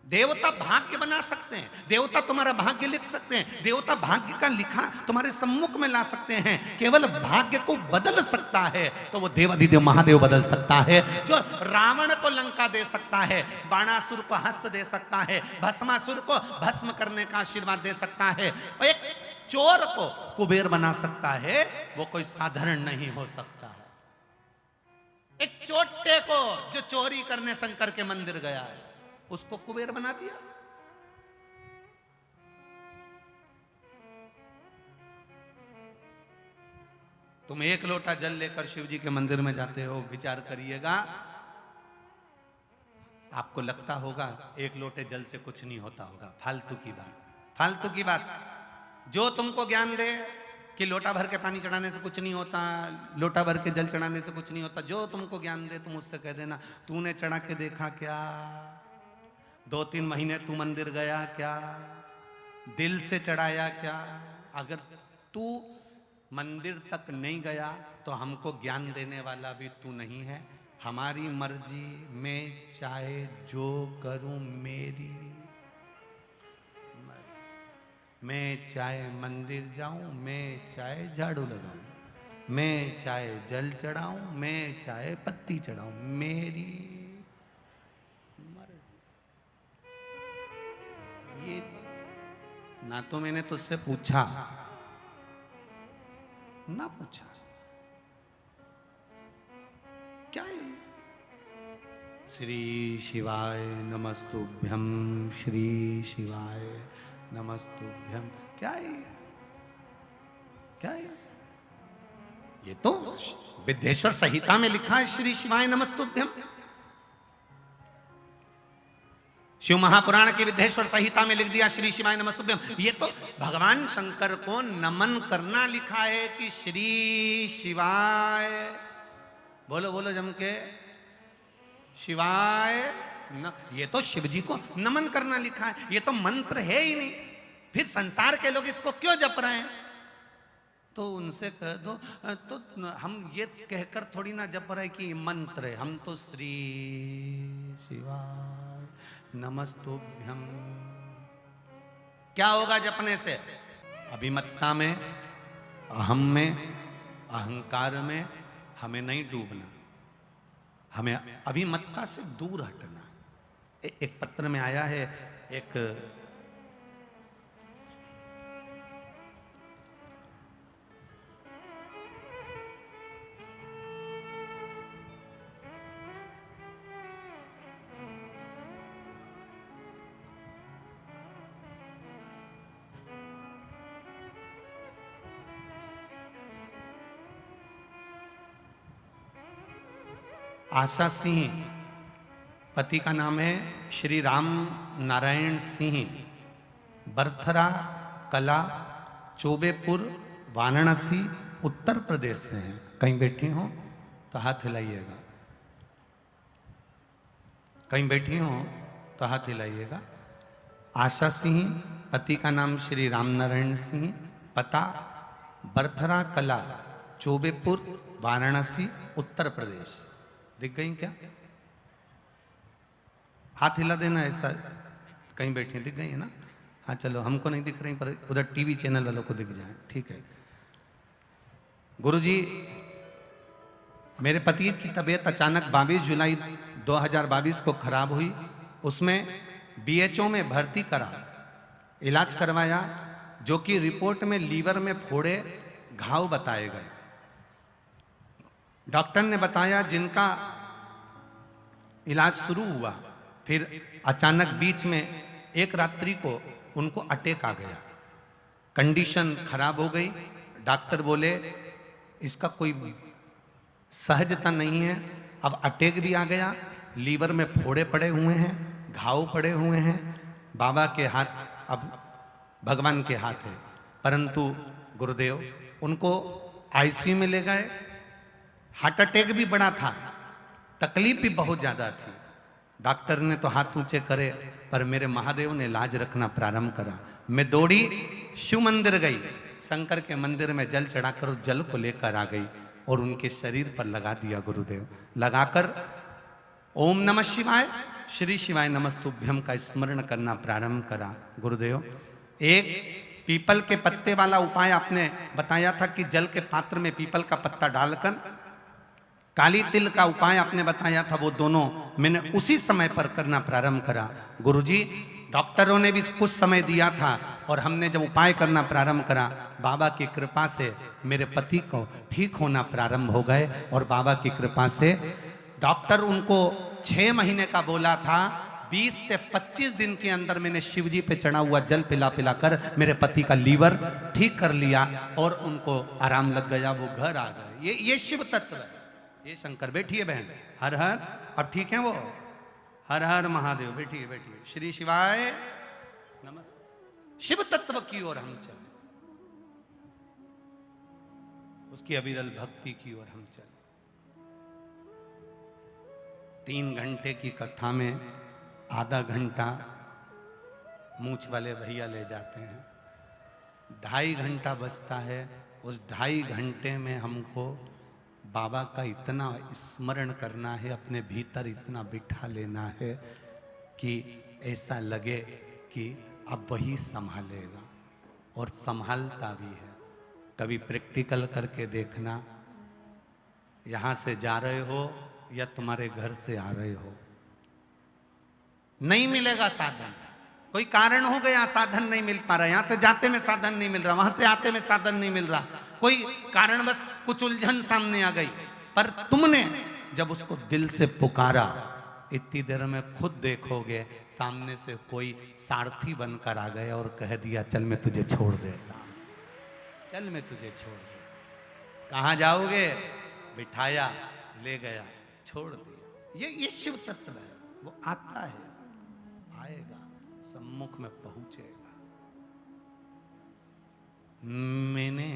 A: देवता भाग्य बना सकते हैं, देवता तुम्हारा भाग्य लिख सकते हैं, देवता भाग्य का लिखा तुम्हारे सम्मुख में ला सकते हैं। केवल भाग्य को बदल सकता है तो वो देवाधिदेव महादेव बदल सकता है। जो रावण को लंका दे सकता है, बाणासुर को हस्त दे सकता है, भस्मासुर को भस्म करने का आशीर्वाद दे सकता है, और एक चोर को कुबेर बना सकता है, वो कोई साधारण नहीं हो सकता है। एक चोटे को जो चोरी करने शंकर के मंदिर गया है, उसको कुबेर बना दिया। तुम एक लोटा जल लेकर शिव जी के मंदिर में जाते हो, विचार करिएगा, आपको लगता होगा एक लोटे जल से कुछ नहीं होता होगा। फालतू की बात, फालतू की बात। जो तुमको ज्ञान दे कि लोटा भर के पानी चढ़ाने से कुछ नहीं होता, लोटा भर के जल चढ़ाने से कुछ नहीं होता, जो तुमको ज्ञान दे तुम उससे कह देना तूने चढ़ा के देखा क्या? 2-3 महीने तू मंदिर गया क्या? दिल से चढ़ाया क्या? अगर तू मंदिर तक नहीं गया तो हमको ज्ञान देने वाला भी तू नहीं है। हमारी मर्जी, मैं चाहे जो करूं मेरी मर्जी। मैं चाहे मंदिर जाऊं, मैं चाहे झाड़ू लगाऊं, मैं चाहे जल चढ़ाऊं, मैं चाहे पत्ती चढ़ाऊं, मेरी ये ना तो मैंने तुझसे पूछा ना पूछा, क्या है? श्री शिवाय नमस्तुभ्यम, श्री शिवाय नमस्तुभ्यम। क्या है? क्या है? ये तो विद्येश्वर संहिता में लिखा है श्री शिवाय नमस्तुभ्यम। शिव महापुराण की विद्येश्वर संहिता में लिख दिया श्री शिवाय नमस्तुभ्यम। ये तो भगवान शंकर को नमन करना लिखा है कि श्री शिवाय, बोलो बोलो जम के, शिवाय न, ये तो शिव जी को नमन करना लिखा है। ये तो मंत्र है ही नहीं, फिर संसार के लोग इसको क्यों जप रहे हैं? तो उनसे कह दो, तो हम ये कहकर थोड़ी ना जप रहे कि मंत्र है, हम तो श्री शिवाय नमस्तुभ्यम। क्या होगा जपने से? अभिमत्ता में, अहम में, अहंकार में हमें नहीं डूबना, हमें अभिमत्ता से दूर हटना। एक पत्र में आया है, एक आशा सिंह, पति का नाम है श्री राम नारायण सिंह, बरथरा कला, चौबेपुर, वाराणसी, उत्तर प्रदेश से हैं। कहीं बैठी हो तो हाथ हिलाइएगा, कहीं बैठी हो तो हाथ हिलाइएगा। आशा सिंह, पति का नाम श्री राम नारायण सिंह, पता बरथरा कला, चौबेपुर, वाराणसी, उत्तर प्रदेश। दिख गई क्या? हाथ हिला देना ऐसा, कहीं बैठी दिख गई है ना? हाँ चलो, हमको नहीं दिख रही पर उधर टीवी चैनल वालों को दिख जाए, ठीक है। गुरुजी मेरे पति की तबीयत अचानक 22 जुलाई 2022 को खराब हुई। उसमें बीएचओ में भर्ती करा, इलाज करवाया, जो कि रिपोर्ट में लीवर में फोड़े घाव बताए गए। डॉक्टर ने बताया जिनका इलाज शुरू हुआ, फिर अचानक बीच में एक रात्रि को उनको अटैक आ गया, कंडीशन खराब हो गई। डॉक्टर बोले इसका कोई सहजता नहीं है, अब अटैक भी आ गया, लीवर में फोड़े पड़े हुए हैं, घाव पड़े हुए हैं। बाबा के हाथ, अब भगवान के हाथ है। परंतु गुरुदेव उनको आईसीयू में ले गए। हार्ट अटैक भी बड़ा था, तकलीफ भी बहुत ज्यादा थी। डॉक्टर ने तो हाथ ऊंचे करे, पर मेरे महादेव ने लाज रखना प्रारंभ करा। मैं दौड़ी, शिव मंदिर गई, शंकर के मंदिर में जल चढ़ाकर उस जल को लेकर आ गई और उनके शरीर पर लगा दिया। गुरुदेव लगाकर ओम नमः शिवाय, श्री शिवाय नमस्तुभ्यम का स्मरण करना प्रारंभ करा। गुरुदेव एक पीपल के पत्ते वाला उपाय आपने बताया था कि जल के पात्र में पीपल का पत्ता डालकर, काली तिल का उपाय आपने बताया था, वो दोनों मैंने उसी समय पर करना प्रारंभ करा। गुरुजी डॉक्टरों ने भी कुछ समय दिया था और हमने जब उपाय करना प्रारंभ करा, बाबा की कृपा से मेरे पति को ठीक होना प्रारंभ हो गए। और बाबा की कृपा से डॉक्टर उनको 6 महीने का बोला था, 20 से 25 दिन के अंदर मैंने शिवजी पे चढ़ा हुआ जल पिला पिला कर मेरे पति का लीवर ठीक कर लिया और उनको आराम लग गया, वो घर आ गए। ये शिव तत्व है, ये शंकर। बैठिए बहन, हर हर, अब ठीक है वो, हर हर महादेव। बैठिए बैठिए, श्री शिवाय नमस्ते। शिव तत्व की ओर हम चले, उसकी अविरल भक्ति की ओर हम चले। 3 घंटे की कथा में आधा घंटा मूछ वाले भैया ले जाते हैं, 2.5 घंटा बचता है। उस 2.5 घंटे में हमको बाबा का इतना स्मरण करना है, अपने भीतर इतना बिठा लेना है कि ऐसा लगे कि अब वही संभालेगा, और संभालता भी है। कभी प्रैक्टिकल करके देखना, यहाँ से जा रहे हो या तुम्हारे घर से आ रहे हो, नहीं मिलेगा साधन, कोई कारण हो गया साधन नहीं मिल पा रहा, यहां से जाते में साधन नहीं मिल रहा, वहां से आते में साधन नहीं मिल रहा, कोई कारणवश कुछ उलझन सामने आ गई, पर तुमने जब उसको दिल से पुकारा, इतनी देर में खुद देखोगे सामने से कोई सारथी बनकर आ गया और कह दिया चल मैं तुझे छोड़ देता, चल मैं तुझे छोड़ देता। कहाँ जाओगे? बिठाया, ले गया, छोड़ दिया। ये शिव तत्व है, वो आता है, आएगा, सम्मुख में पहुंचेगा। मैंने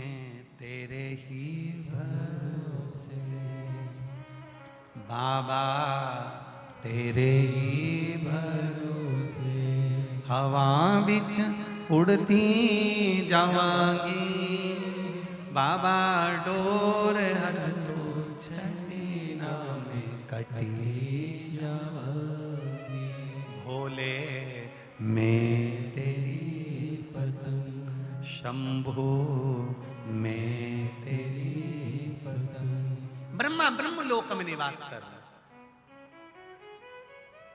A: तेरे ही भरोसे बाबा, तेरे ही भरोसे हवा बिच उड़ती जावांगी, बाबा डोर हर तो छठी नाम कटी जावांगी, भोले मैं तेरी पतंग, शंभो मैं तेरी पतंग। ब्रह्मा ब्रह्मलोक में निवास कर रहा,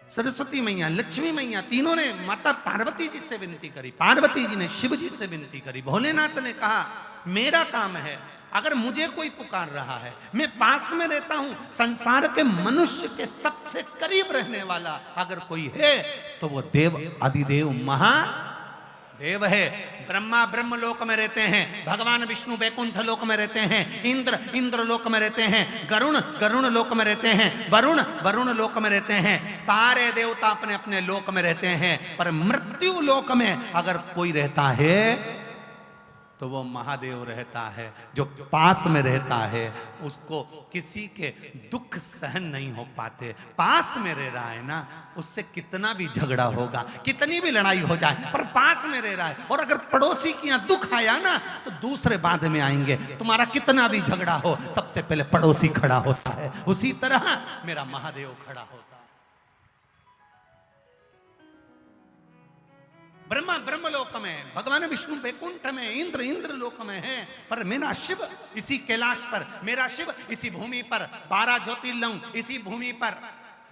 A: सरस्वती मैया, लक्ष्मी मैया, तीनों ने माता पार्वती जी से विनती करी, पार्वती जी ने शिव जी से विनती करी। भोलेनाथ ने कहा मेरा काम है, अगर मुझे कोई पुकार रहा है, मैं पास में रहता हूं, संसार के मनुष्य के सबसे करीब रहने वाला अगर कोई है तो वो देव आदिदेव महादेव है। ब्रह्मा ब्रह्मलोक में रहते हैं, भगवान विष्णु वैकुंठ लोक में रहते हैं, इंद्र इंद्र लोक में रहते हैं, गरुण गरुण लोक में रहते हैं, वरुण वरुण लोक में रहते हैं। सारे देवता अपने अपने लोक में रहते हैं, पर मृत्यु लोक में अगर कोई रहता है तो वो महादेव रहता है। जो पास में रहता है उसको किसी के दुख सहन नहीं हो पाते। पास में रह रहा है ना, उससे कितना भी झगड़ा होगा, कितनी भी लड़ाई हो जाए, पर पास में रह रहा है। और अगर पड़ोसी के यहाँ दुख आया ना तो दूसरे बाद में आएंगे। तुम्हारा कितना भी झगड़ा हो, सबसे पहले पड़ोसी खड़ा होता है, उसी तरह मेरा महादेव खड़ा होता है। ब्रह्मा ब्रह्मलोक में, भगवान विष्णु वैकुंठ में, इंद्र इंद्र लोक में है, पर मेरा शिव इसी कैलाश पर, मेरा शिव इसी भूमि पर, 12 ज्योतिर्लिंग इसी भूमि पर,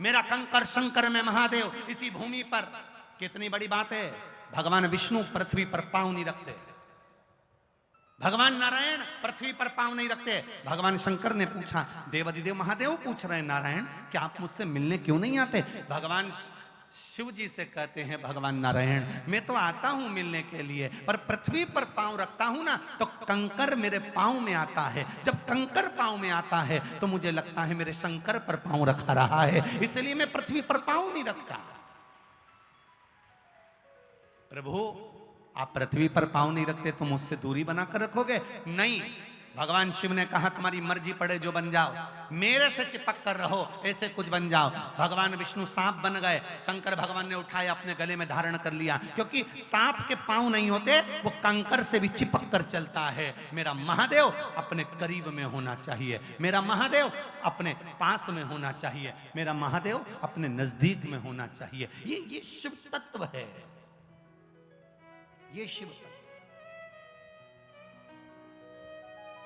A: मेरा कंकर शंकर में महादेव इसी भूमि पर। कितनी बड़ी बात है। भगवान विष्णु पृथ्वी पर पांव नहीं रखते, भगवान नारायण पृथ्वी पर पांव नहीं रखते। भगवान शंकर ने पूछा, देवादिदेव महादेव पूछ रहे हैं, नारायण क्या आप मुझसे मिलने क्यों नहीं आते? भगवान शिव जी से कहते हैं, भगवान नारायण मैं तो आता हूं मिलने के लिए, पर पृथ्वी पर पांव रखता हूं ना तो कंकर मेरे पांव में आता है। जब कंकर पांव में आता है तो मुझे लगता है मेरे शंकर पर पांव रखा रहा है, इसलिए मैं पृथ्वी पर पांव नहीं रखता। प्रभु आप पृथ्वी पर पांव नहीं रखते तो मुझसे दूरी बनाकर रखोगे? नहीं, भगवान शिव ने कहा तुम्हारी मर्जी पड़े जो बन जाओ, मेरे से चिपक कर रहो, ऐसे कुछ बन जाओ। भगवान विष्णु सांप बन गए, शंकर भगवान ने उठाया अपने गले में धारण कर लिया, क्योंकि सांप के पांव नहीं होते, वो कंकर से भी चिपक कर चलता है। मेरा महादेव अपने करीब में होना चाहिए, मेरा महादेव अपने पास में होना चाहिए, मेरा महादेव अपने नजदीक में होना चाहिए। ये शिव तत्व है, ये शिव तत्व।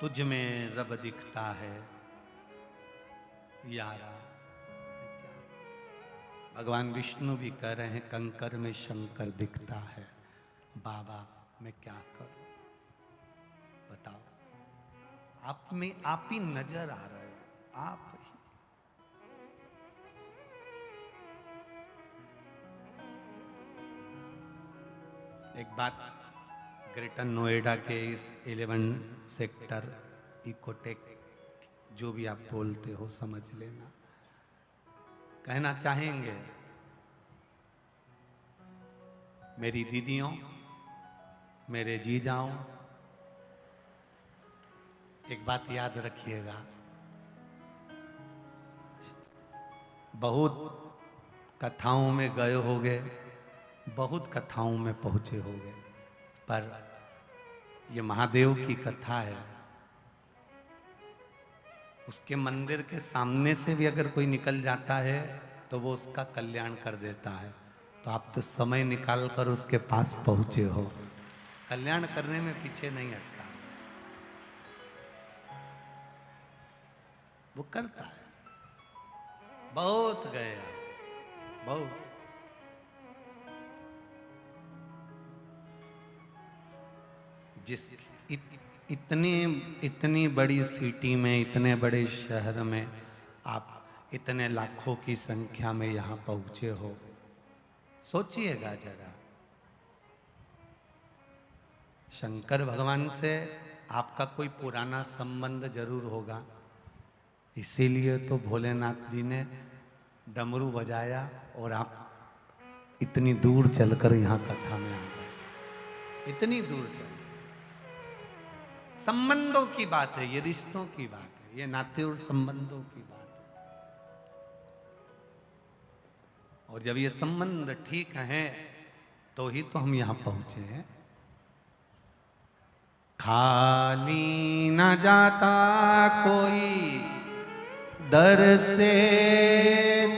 A: तुझ में रब दिखता है यारा। भगवान विष्णु भी कह रहे हैं, कंकर में शंकर दिखता है। बाबा मैं क्या करूं बताओ? आप में आप ही नजर आ रहे हैं, आप ही। एक बात, ग्रेटर नोएडा के इस 11 सेक्टर इकोटेक, जो भी आप बोलते हो समझ लेना, कहना चाहेंगे मेरी दीदियों, मेरे जीजाओं, एक बात याद रखिएगा, बहुत कथाओं में गए होगे, बहुत कथाओं में पहुंचे होगे, पर ये महादेव की कथा है। उसके मंदिर के सामने से भी अगर कोई निकल जाता है तो वो उसका कल्याण कर देता है। तो आप तो समय निकाल कर उसके पास पहुंचे हो, कल्याण करने में पीछे नहीं हटता, वो करता है। बहुत गया, बहुत। जिस इतनी बड़ी सिटी में, इतने बड़े शहर में आप इतने लाखों की संख्या में यहां पहुंचे हो, सोचिएगा जरा। शंकर भगवान से आपका कोई पुराना संबंध जरूर होगा, इसीलिए तो भोलेनाथ जी ने डमरू बजाया और आप इतनी दूर चलकर यहां कथा में आ गए। इतनी दूर चल, संबंधों की बात है, ये रिश्तों की बात है, ये नाते और संबंधों की बात है। और जब ये संबंध ठीक है तो ही तो हम यहां पहुंचे हैं। खाली न जाता कोई दर से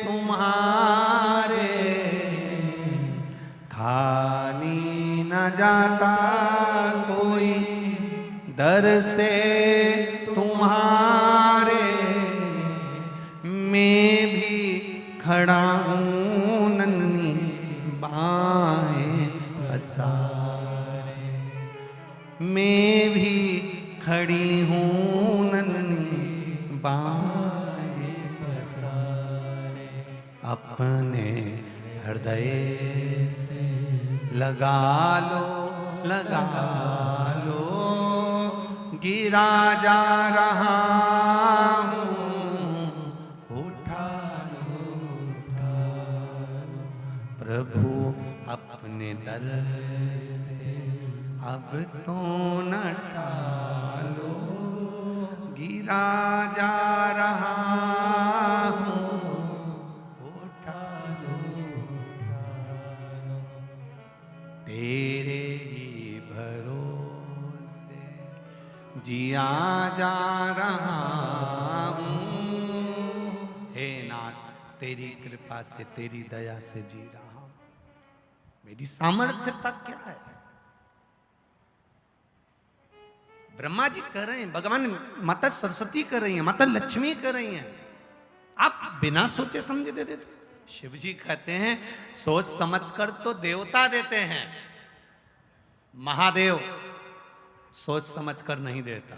A: तुम्हारे, खाली न जाता कोई दर से तुम्हारे, मैं भी खड़ा हूँ नन्ही बाहें पसारे, मैं भी खड़ी हूँ नन्ही बाहें पसारे। अपने हृदय से लगा लो, लगा लो, गिरा जा रहा हूँ, उठा लो, उठा लो। प्रभु अपने दर से अब तो न टालो, गिरा जा रहा हूँ, उठा लो, उठा लो। तेरे ही भरोसे जिया जा रहा हूँ, हे नाथ तेरी कृपा से, तेरी दया से जी रहा हूँ। मेरी सामर्थ्यता क्या है? ब्रह्मा जी कर रहे हैं, भगवान माता सरस्वती कर रही हैं, माता लक्ष्मी कर रही हैं, आप बिना सोचे समझे दे देते। शिव जी कहते हैं सोच समझकर तो देवता देते हैं, महादेव सोच समझकर नहीं देता,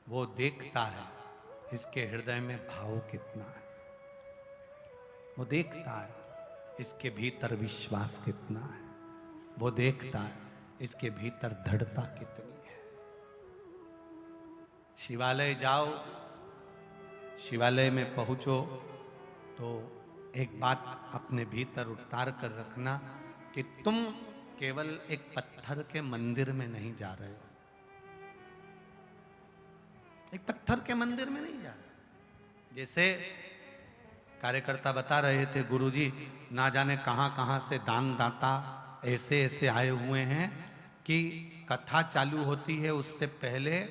A: वो देखता है इसके हृदय में भाव कितना है, वो देखता है इसके भीतर विश्वास कितना है, वो देखता है इसके भीतर दृढ़ता कितनी है। शिवालय जाओ, शिवालय में पहुंचो तो एक बात अपने भीतर उतार कर रखना कि तुम केवल एक पत्थर के मंदिर में नहीं जा रहे हो, एक पत्थर के मंदिर में नहीं जा रहे। जैसे कार्यकर्ता बता रहे थे, गुरुजी ना जाने कहां कहां से दान दाता ऐसे ऐसे आए हुए हैं कि कथा चालू होती है उससे पहले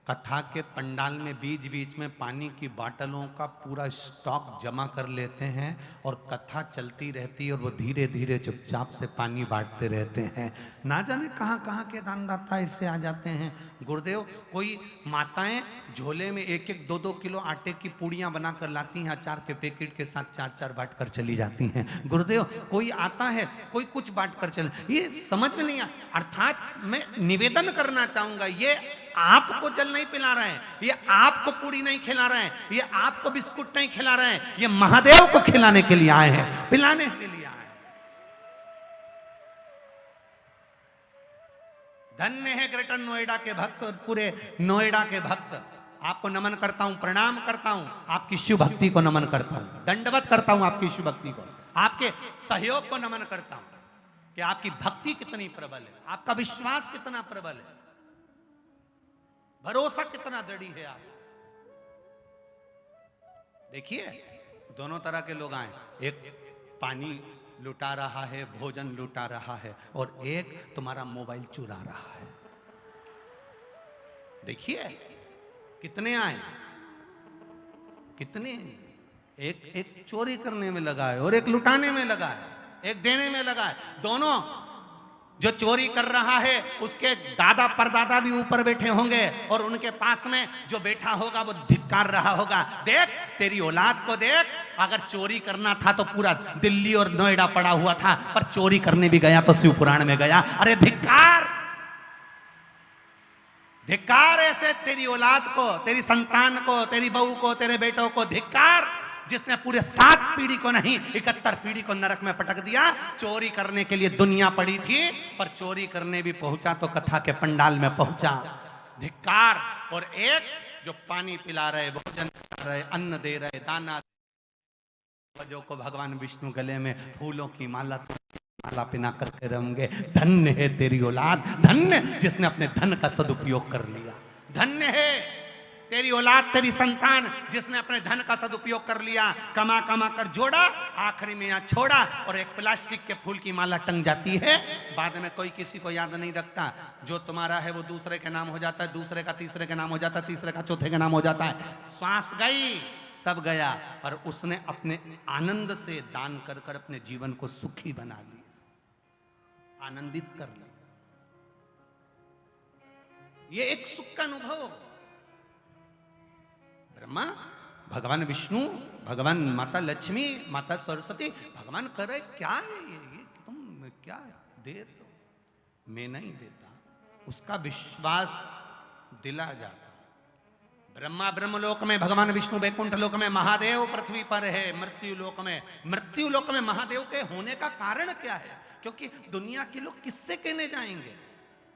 A: कथा के पंडाल में बीच बीच में पानी की बोतलों का पूरा स्टॉक जमा कर लेते हैं और कथा चलती रहती है और वो धीरे धीरे चुपचाप से पानी बांटते रहते हैं। ना जाने कहाँ कहाँ के दानदाता ऐसे आ जाते हैं। गुरुदेव, कोई माताएं झोले में 1-1, 2-2 किलो आटे की पूड़ियाँ बना कर लाती हैं, अचार के पैकेट के साथ 4-4 बांट कर चली जाती हैं। गुरुदेव, कोई आता है, कोई कुछ बांट कर चल, ये समझ में नहीं आ। अर्थात मैं निवेदन करना चाहूंगा, ये आपको जल नहीं पिला रहे हैं, ये आपको पूरी नहीं खिला रहे हैं, ये आपको बिस्कुट नहीं खिला रहे हैं, ये महादेव को खिलाने के लिए आए हैं, पिलाने के लिए आए हैं। धन्य है ग्रेटर नोएडा के भक्त और पूरे नोएडा के भक्त। आपको नमन करता हूं, प्रणाम करता हूं, आपकी शिव भक्ति को नमन करता हूं, दंडवत करता हूं आपकी शिव भक्ति को, आपके सहयोग को नमन करता हूं कि आपकी भक्ति कितनी प्रबल है, आपका विश्वास कितना प्रबल है, भरोसा कितना दृढ़ है। आप देखिए दोनों तरह के लोग आए, एक पानी लुटा रहा है, भोजन लुटा रहा है, और एक तुम्हारा मोबाइल चुरा रहा है। देखिए कितने आए, कितने, एक चोरी करने में लगा है और एक लुटाने में लगा है, एक देने में लगा है। दोनों, जो चोरी कर रहा है उसके दादा परदादा भी ऊपर बैठे होंगे और उनके पास में जो बैठा होगा वो धिक्कार रहा होगा। देख तेरी औलाद को देख, अगर चोरी करना था तो पूरा दिल्ली और नोएडा पड़ा हुआ था, पर चोरी करने भी गया तो शिवपुराण में गया। अरे धिक्कार, धिक्कार ऐसे तेरी औलाद को, तेरी संतान को, तेरी बहू को, तेरे बेटों को धिक्कार, जिसने पूरे 7 पीढ़ी को नहीं 71 पीढ़ी को नरक में पटक दिया। चोरी करने के लिए दुनिया पड़ी थी, पर चोरी करने भी पहुंचा तो कथा के पंडाल में पहुंचा। धिक्कार। और एक जो पानी पिला रहे, भोजन कर रहे, अन्न दे रहे, दाना, जो को भगवान विष्णु गले में फूलों की माला पिना करके रहेंगे। धन्य है तेरी औलाद, धन्य जिसने अपने धन का सदुपयोग कर लिया, धन्य है तेरी औलाद, तेरी संतान जिसने अपने धन का सदुपयोग कर लिया, कमा कमा कर जोड़ा, आखिरी में यहाँ छोड़ा और एक प्लास्टिक के फूल की माला टंग जाती है। बाद में कोई किसी को याद नहीं रखता। जो तुम्हारा है वो दूसरे के नाम हो जाता है, दूसरे का तीसरे के नाम हो जाता है, तीसरे का चौथे के नाम हो जाता है। श्वास गई, सब गया, पर उसने अपने आनंद से दान कर कर अपने जीवन को सुखी बना लिया, आनंदित कर लिया। ये एक सुख का अनुभव। ब्रह्मा, भगवान विष्णु, भगवान माता लक्ष्मी, माता सरस्वती, भगवान कर रहे क्या है ये तुम क्या दे रहे हो? मैं नहीं देता, उसका विश्वास दिला जाता। ब्रह्मा ब्रह्मलोक में, भगवान विष्णु वैकुंठ लोक में, महादेव पृथ्वी पर है मृत्यु लोक में। मृत्यु लोक में महादेव के होने का कारण क्या है? क्योंकि दुनिया के लोग किससे कहने जाएंगे?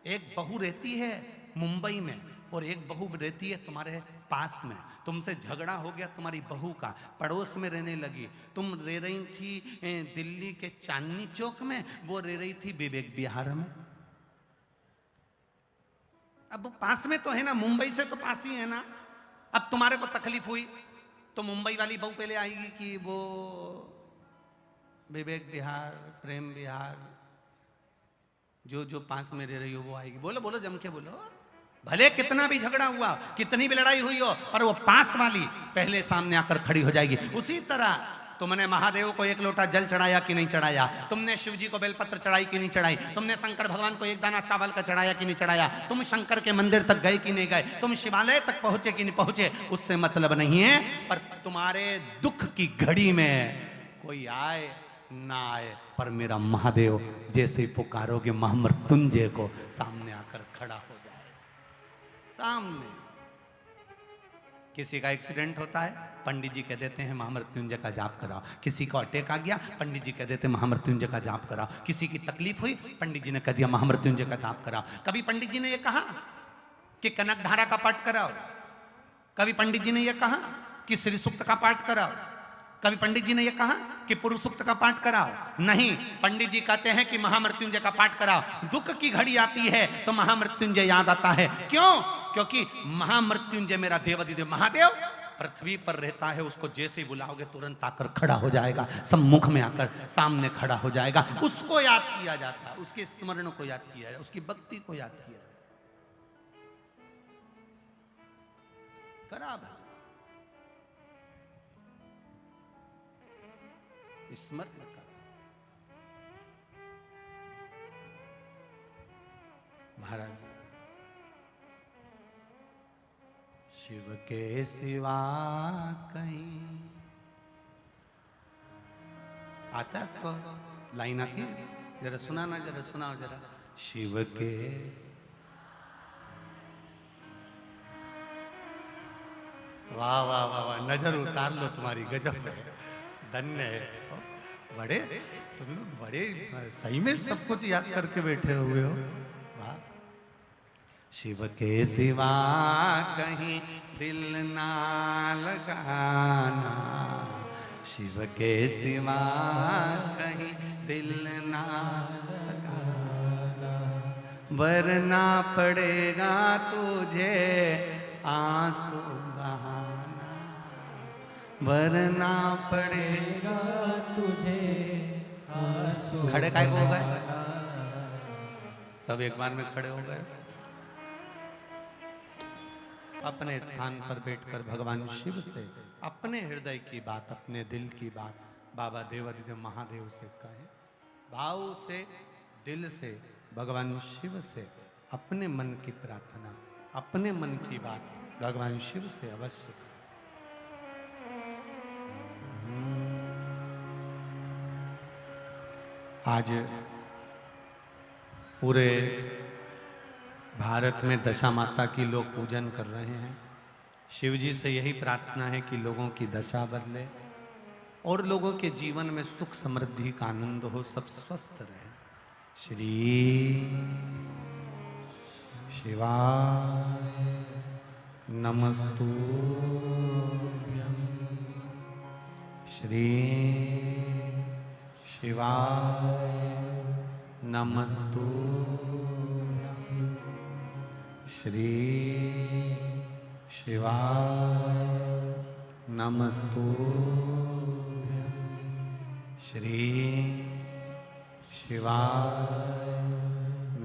A: एक बहू रहती है मुंबई में और एक बहू रहती है तुम्हारे पास में। तुमसे झगड़ा हो गया तुम्हारी बहू का, पड़ोस में रहने लगी। तुम रह रही थी दिल्ली के चांदनी चौक में, वो रह रही थी विवेक विहार में। अब वो पास में तो है ना, मुंबई से तो पास ही है ना। अब तुम्हारे को तकलीफ हुई तो मुंबई वाली बहू पहले आएगी कि वो विवेक विहार, प्रेम विहार, जो जो पास में रह रही हो वो आएगी। बोलो बोलो, जम के बोलो। भले कितना भी झगड़ा हुआ, कितनी भी लड़ाई हुई हो, पर वो पास वाली पहले सामने आकर खड़ी हो जाएगी। उसी तरह तुमने महादेव को एक लोटा जल चढ़ाया कि नहीं चढ़ाया? तुमने शिव जी को बेलपत्र चढ़ाई कि नहीं चढ़ाई? तुमने शंकर भगवान को एक दाना चावल का चढ़ाया कि नहीं चढ़ाया? तुम शंकर के मंदिर तक गए कि नहीं गए? तुम शिवालय तक पहुंचे कि नहीं पहुंचे? उससे मतलब नहीं है, पर तुम्हारे दुख की घड़ी में कोई आए ना आए, पर मेरा महादेव जैसे पुकारोगे महामृत्युंजय को, सामने आकर खड़ा हो जाए। सामने किसी का एक्सीडेंट होता है, पंडित जी कह देते हैं महामृत्युंजय का जाप कराओ। किसी को अटैक आ गया, पंडित जी कह देते हैं महामृत्युंजय का जाप कराओ। किसी की तकलीफ हुई, पंडित जी ने कह दिया महामृत्युंजय का जाप कराओ। कभी पंडित जी ने यह कहा कि कनक धारा का पाठ कराओ? कभी पंडित जी ने यह कहा कि श्री सूक्त का पाठ कराओ? कभी पंडित जी ने यह कहा कि पुरुष सूक्त का पाठ कराओ? नहीं, पंडित जी कहते हैं कि महामृत्युंजय का पाठ कराओ। दुख की घड़ी आती है तो महामृत्युंजय याद आता है। क्यों? क्योंकि महामृत्युंजय मेरा देवाधिदेव महादेव पृथ्वी पर रहता है। उसको जैसे ही बुलाओगे तुरंत आकर खड़ा हो जाएगा, सम्मुख में आकर सामने खड़ा हो जाएगा। उसको याद किया जाता है, उसके स्मरण को याद किया जाए, उसकी भक्ति को याद किया जाए। करा भजन, स्मरण कर। महाराज, शिव के सिवा कहीं आता तो लाइन आती है, जरा सुनाना, जरा सुनाओ जरा। शिव के वाह वाह वाह वाह, नजर उतार लो, तुम्हारी गजब है, धन्य है। बड़े तुम लोग बड़े सही में सब कुछ याद करके बैठे हुए हो। वाह। शिव के सिवा कहीं दिल ना लगाना, शिव के सिवा कहीं दिल ना लगाना, वरना पड़ेगा तुझे आंसू बहाना, वरना पड़ेगा तुझे आंसू। खड़े काय को हो गए? सब एक बार में खड़े हो गए। अपने स्थान पर बैठकर भगवान शिव से अपने हृदय की बात, अपने दिल की बात बाबा देवाधिदेव महादेव से कहें। भाव से, दिल से भगवान शिव से अपने मन की प्रार्थना, अपने मन की बात भगवान शिव से अवश्य करें। आज पूरे भारत में दशा माता की लोग पूजन कर रहे हैं। शिव जी से यही प्रार्थना है कि लोगों की दशा बदले और लोगों के जीवन में सुख समृद्धि का आनंद हो, सब स्वस्थ रहे। श्री शिवाय नमस्तुभ्यं, श्री शिवाय नमस्तुभ्यं, श्री शिवाय नमस्तुभ्यं, श्री शिवाय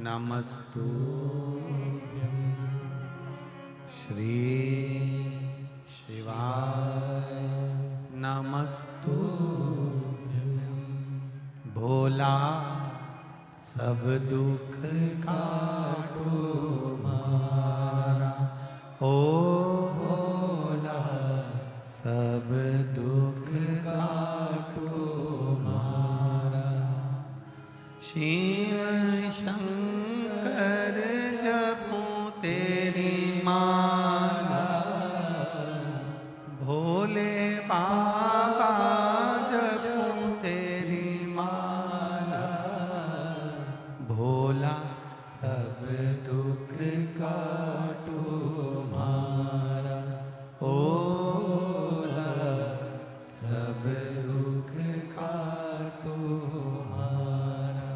A: नमस्तुभ्यं, श्री शिवाय नमस्तुभ्यं। भोला सब दुख काटो मारा, ओ भोला सब दुख काटो मारा। शिव शंकर जपूं तेरी माला, भोले बाबा जपूं तेरी माला, भोला सब दुख काटो मारा, ओ भोला सब दुख काटो मारा।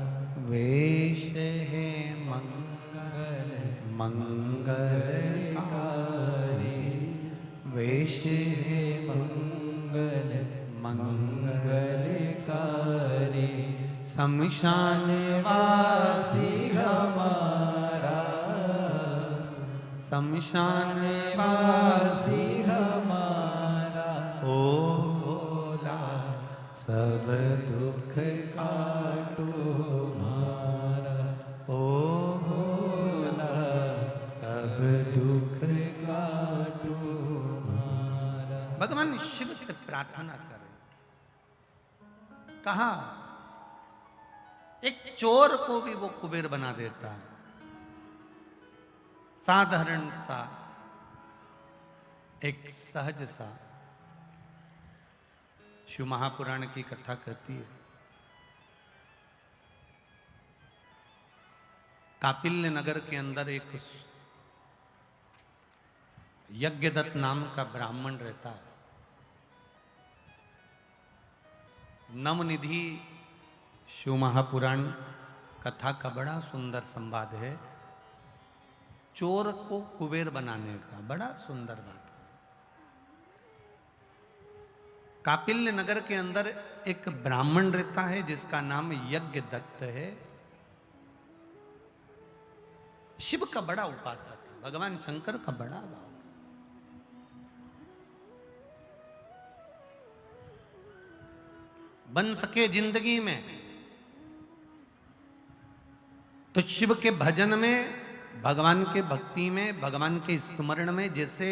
A: वेश है मंगल मंगलकारी, वेश है मंगल मंगलकारी, शमशान वासी हमारा, शमशान वासी हमारा, ओ भोला सब दुख काटो मारा, ओ भोला सब दुख काटो मारा। भगवान शिव से प्रार्थना करें। कहा एक चोर को भी वो कुबेर बना देता है। साधारण सा एक सहज सा शिव महापुराण की कथा कहती है, कापिल्य नगर के अंदर एक यज्ञदत्त नाम का ब्राह्मण रहता है। नवनिधि शिव महापुराण कथा का बड़ा सुंदर संवाद है। चोर को कुबेर बनाने का बड़ा सुंदर बात है। कापिल्य नगर के अंदर एक ब्राह्मण रहता है जिसका नाम यज्ञदत्त है। शिव का बड़ा उपासक है, भगवान शंकर का बड़ा भाव। बन सके जिंदगी में तो शिव के भजन में, भगवान के भक्ति में, भगवान के स्मरण में, जैसे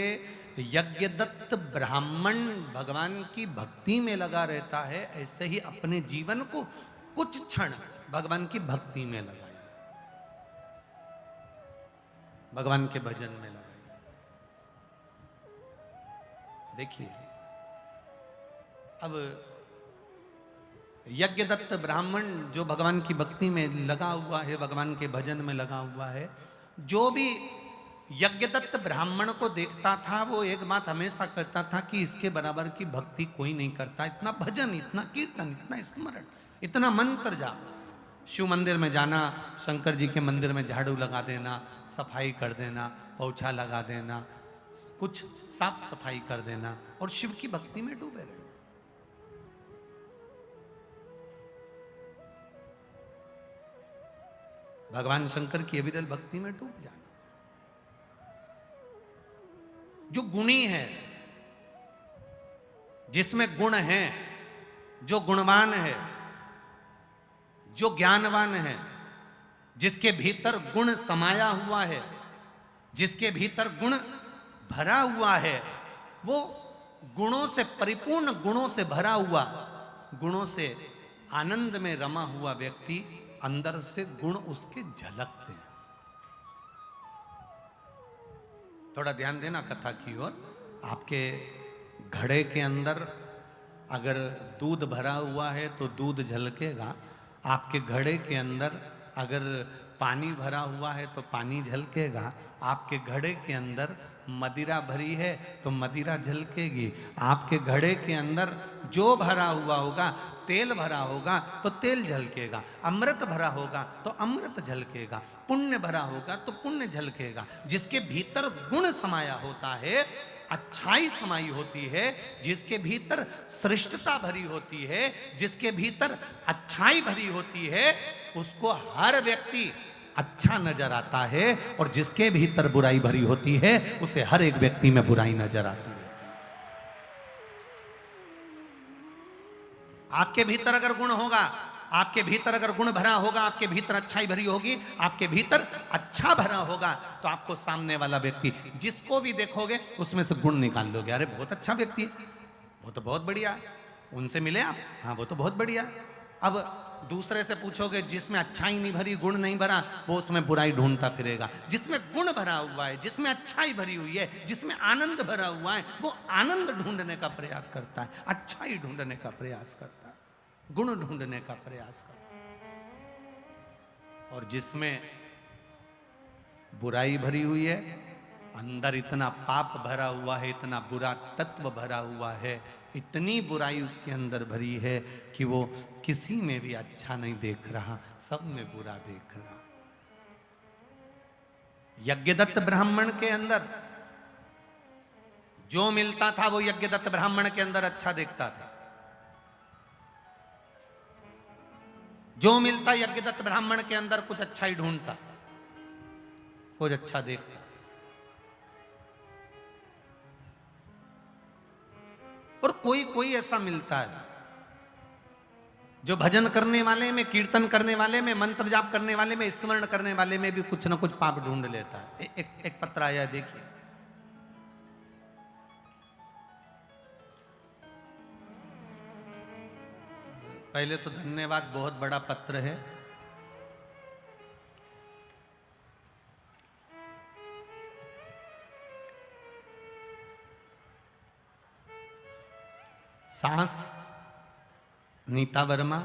A: यज्ञदत्त ब्राह्मण भगवान की भक्ति में लगा रहता है, ऐसे ही अपने जीवन को कुछ क्षण भगवान की भक्ति में लगाए, भगवान के भजन में लगाए। देखिए, अब यज्ञदत्त ब्राह्मण जो भगवान की भक्ति में लगा हुआ है, भगवान के भजन में लगा हुआ है, जो भी यज्ञदत्त ब्राह्मण को देखता था वो एक बात हमेशा कहता था कि इसके बराबर की भक्ति कोई नहीं करता। इतना भजन, इतना कीर्तन, इतना स्मरण, इतना मंत्र जाप। शिव मंदिर में जाना, शंकर जी के मंदिर में झाड़ू लगा देना, सफाई कर देना, पोछा लगा देना, कुछ साफ सफाई कर देना और शिव की भक्ति में डूबे रहे। भगवान शंकर की अविरल भक्ति में डूब जाना। जो गुणी है, जिसमें गुण है, जो गुणवान है, जो ज्ञानवान है, जिसके भीतर गुण समाया हुआ है, जिसके भीतर गुण भरा हुआ है, वो गुणों से परिपूर्ण, गुणों से भरा हुआ, गुणों से आनंद में रमा हुआ व्यक्ति, अंदर से गुण उसके झलकते हैं। थोड़ा ध्यान देना कथा की ओर। आपके घड़े के अंदर अगर दूध भरा हुआ है तो दूध झलकेगा। आपके घड़े के अंदर अगर पानी भरा हुआ है तो पानी झलकेगा। आपके घड़े के अंदर मदिरा भरी है तो मदिरा झलकेगी। आपके घड़े के अंदर जो भरा हुआ होगा, तेल भरा होगा तो तेल झलकेगा, अमृत भरा होगा तो अमृत झलकेगा, पुण्य भरा होगा तो पुण्य झलकेगा। जिसके भीतर गुण समाया होता है, अच्छाई समाई होती है, जिसके भीतर श्रेष्ठता भरी होती है, जिसके भीतर अच्छाई भरी होती है, उसको हर व्यक्ति अच्छा नजर आता है। और जिसके भीतर बुराई भरी होती है, उसे हर एक व्यक्ति में बुराई नजर आती है। आपके भीतर अगर गुण होगा, आपके भीतर अगर गुण भरा होगा, आपके भीतर अच्छाई भरी होगी, आपके भीतर अच्छा भरा होगा, तो आपको सामने वाला व्यक्ति जिसको भी देखोगे उसमें से गुण निकाल लोगे। अरे बहुत अच्छा व्यक्ति है, वो तो बहुत बढ़िया, उनसे मिले आप, हाँ वो तो बहुत बढ़िया। अब दूसरे से पूछोगे जिसमें अच्छाई नहीं भरी, गुण नहीं भरा, वो उसमें बुराई ढूंढता फिरेगा। जिसमें गुण भरा हुआ है, जिसमें अच्छाई भरी हुई है, जिसमें आनंद भरा हुआ है, वो आनंद ढूंढने का प्रयास करता है, अच्छाई ढूंढने का प्रयास करता है, गुण ढूंढने का प्रयास करता है। और जिसमें बुराई भरी हुई है, अंदर इतना पाप भरा हुआ है, इतना बुरा तत्व भरा हुआ है, इतनी बुराई उसके अंदर भरी है कि वो किसी में भी अच्छा नहीं देख रहा, सब में बुरा देख रहा। यज्ञदत्त ब्राह्मण के अंदर जो मिलता था वो यज्ञदत्त ब्राह्मण के अंदर अच्छा देखता था। जो मिलता यज्ञदत्त ब्राह्मण के अंदर कुछ अच्छा ही ढूंढता, कुछ अच्छा देखता। और कोई कोई ऐसा मिलता है जो भजन करने वाले में, कीर्तन करने वाले में, मंत्र जाप करने वाले में, स्मरण करने वाले में भी कुछ ना कुछ पाप ढूंढ लेता है। एक पत्र आया, देखिए। पहले तो धन्यवाद, बहुत बड़ा पत्र है। सास नीता वर्मा,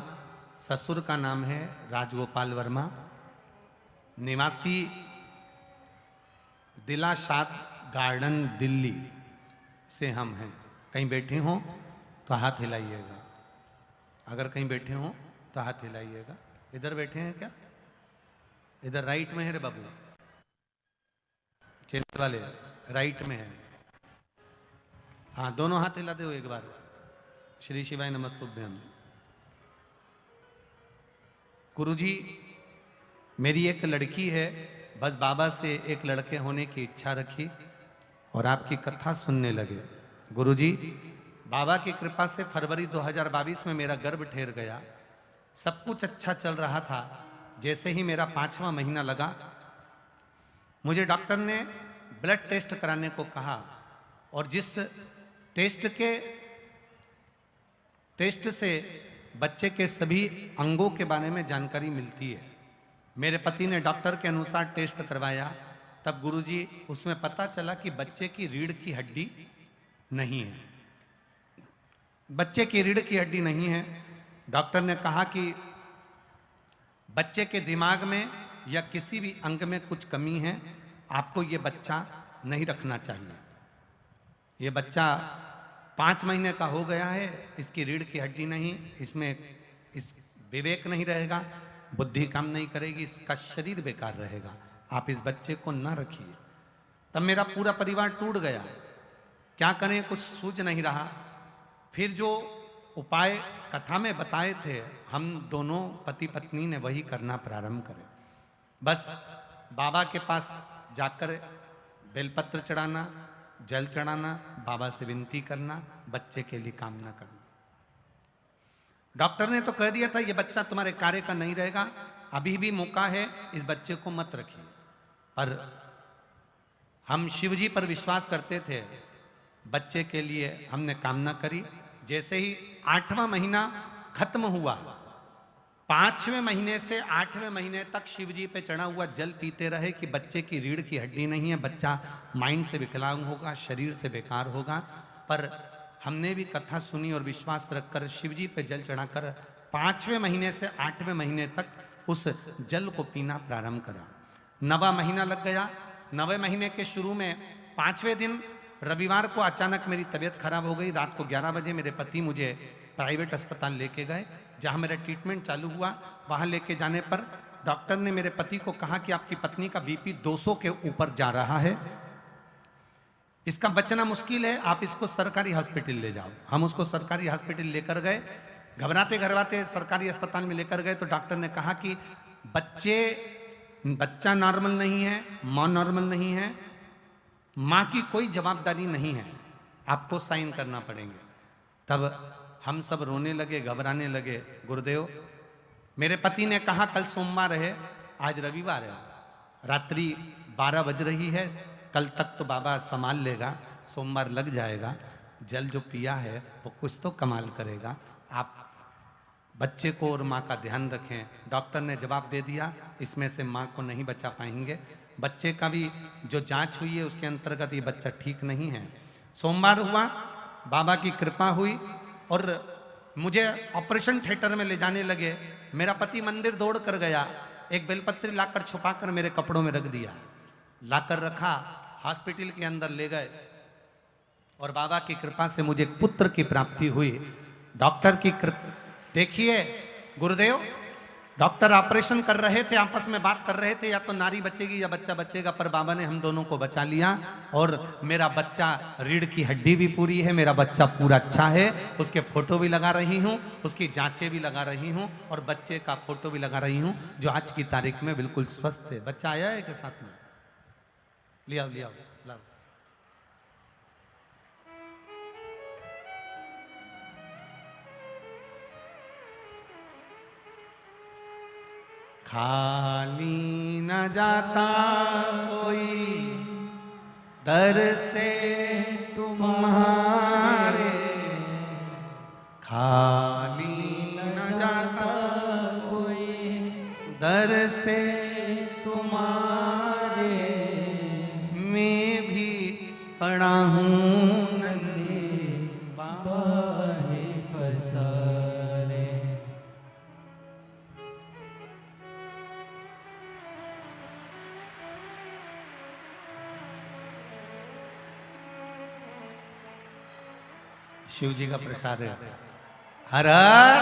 A: ससुर का नाम है राजगोपाल वर्मा, निवासी दिलाशाद गार्डन दिल्ली से हम हैं। कहीं बैठे हों तो हाथ हिलाइएगा, अगर कहीं बैठे हों तो हाथ हिलाइएगा। इधर बैठे हैं क्या? इधर राइट में है रे बाबू, चैनल वाले राइट में है। हाँ, दोनों हाथ हिलाते हो एक बार। श्री शिवाय नमस्तुभ्यम। गुरुजी, मेरी एक लड़की है, बस बाबा से एक लड़के होने की इच्छा रखी और आपकी कथा सुनने लगे। गुरुजी, बाबा की कृपा से फरवरी 2022 में मेरा गर्भ ठहर गया। सब कुछ अच्छा चल रहा था। जैसे ही मेरा 5वां महीना लगा, मुझे डॉक्टर ने ब्लड टेस्ट कराने को कहा और जिस टेस्ट से बच्चे के सभी अंगों के बारे में जानकारी मिलती है। मेरे पति ने डॉक्टर के अनुसार टेस्ट करवाया, तब गुरुजी उसमें पता चला कि बच्चे की रीढ़ की हड्डी नहीं है। बच्चे की रीढ़ की हड्डी नहीं है। डॉक्टर ने कहा कि बच्चे के दिमाग में या किसी भी अंग में कुछ कमी है, आपको ये बच्चा नहीं रखना चाहिए। ये बच्चा 5 महीने का हो गया है, इसकी रीढ़ की हड्डी नहीं, इसमें विवेक नहीं रहेगा, बुद्धि काम नहीं करेगी, इसका शरीर बेकार रहेगा, आप इस बच्चे को ना रखिए। तब मेरा पूरा परिवार टूट गया। क्या करें, कुछ सूझ नहीं रहा। फिर जो उपाय कथा में बताए थे, हम दोनों पति पत्नी ने वही करना प्रारंभ करे। बस बाबा के पास जाकर बेलपत्र चढ़ाना, जल चढ़ाना, बाबा से विनती करना, बच्चे के लिए कामना करना। डॉक्टर ने तो कह दिया था ये बच्चा तुम्हारे कार्य का नहीं रहेगा, अभी भी मौका है, इस बच्चे को मत रखिए। पर हम शिव जी पर विश्वास करते थे। बच्चे के लिए हमने कामना करी। जैसे ही 8वां महीना खत्म हुआ, 5वें महीने से 8वें महीने तक शिव जी पे चढ़ा हुआ जल पीते रहे कि बच्चे की रीढ़ की हड्डी नहीं है, बच्चा माइंड से विकलांग होगा, शरीर से बेकार होगा। पर हमने भी कथा सुनी और विश्वास रखकर शिव जी पे जल चढ़ाकर 5वें महीने से 8वें महीने तक उस जल को पीना प्रारंभ करा। 9वां महीना लग गया। 9वें महीने के शुरू में 5वें दिन रविवार को अचानक मेरी तबीयत खराब हो गई। रात को 11 बजे मेरे पति मुझे प्राइवेट अस्पताल लेके गए, जहां मेरा ट्रीटमेंट चालू हुआ। वहां लेके जाने पर डॉक्टर ने मेरे पति को कहा कि आपकी पत्नी का बीपी 200 के ऊपर जा रहा है, इसका बचना मुश्किल है, आप इसको सरकारी हॉस्पिटल ले जाओ। हम उसको सरकारी हॉस्पिटल लेकर गए। घबराते घबराते सरकारी अस्पताल में लेकर गए तो डॉक्टर ने कहा कि बच्चा नॉर्मल नहीं है, मां नॉर्मल नहीं है, मां की कोई जवाबदारी नहीं है, आपको साइन करना पड़ेंगे। तब हम सब रोने लगे, घबराने लगे। गुरुदेव, मेरे पति ने कहा कल सोमवार है, आज रविवार है, रात्रि 12 बज रही है, कल तक तो बाबा संभाल लेगा, सोमवार लग जाएगा, जल जो पिया है वो कुछ तो कमाल करेगा, आप बच्चे को और माँ का ध्यान रखें। डॉक्टर ने जवाब दे दिया इसमें से माँ को नहीं बचा पाएंगे। बच्चे का भी जो जांच हुई है उसके अंतर्गत ये बच्चा ठीक नहीं है। सोमवार हुआ, बाबा की कृपा हुई और मुझे ऑपरेशन थिएटर में ले जाने लगे। मेरा पति मंदिर दौड़ कर गया, एक बेलपत्री लाकर छुपाकर मेरे कपड़ों में रख दिया, लाकर रखा, हॉस्पिटल के अंदर ले गए और बाबा की कृपा से मुझे पुत्र की प्राप्ति हुई। डॉक्टर की कृपा देखिए गुरुदेव, डॉक्टर ऑपरेशन कर रहे थे, आपस में बात कर रहे थे या तो नारी बचेगी या बच्चा बचेगा, पर बाबा ने हम दोनों को बचा लिया और मेरा बच्चा रीढ़ की हड्डी भी पूरी है, मेरा बच्चा पूरा अच्छा है। उसके फोटो भी लगा रही हूँ, उसकी जांचें भी लगा रही हूँ और बच्चे का फोटो भी लगा रही हूँ जो आज की तारीख में बिल्कुल स्वस्थ है। बच्चा आया है के साथ में, लिया लिया लाओ। खाली न जाता कोई दर से तुम्हारे, खाली न जाता कोई दर से तुम्हारे, मैं भी पड़ा हूँ नन्हे बाहे फसारे। शिव जी का प्रसाद है। हर हर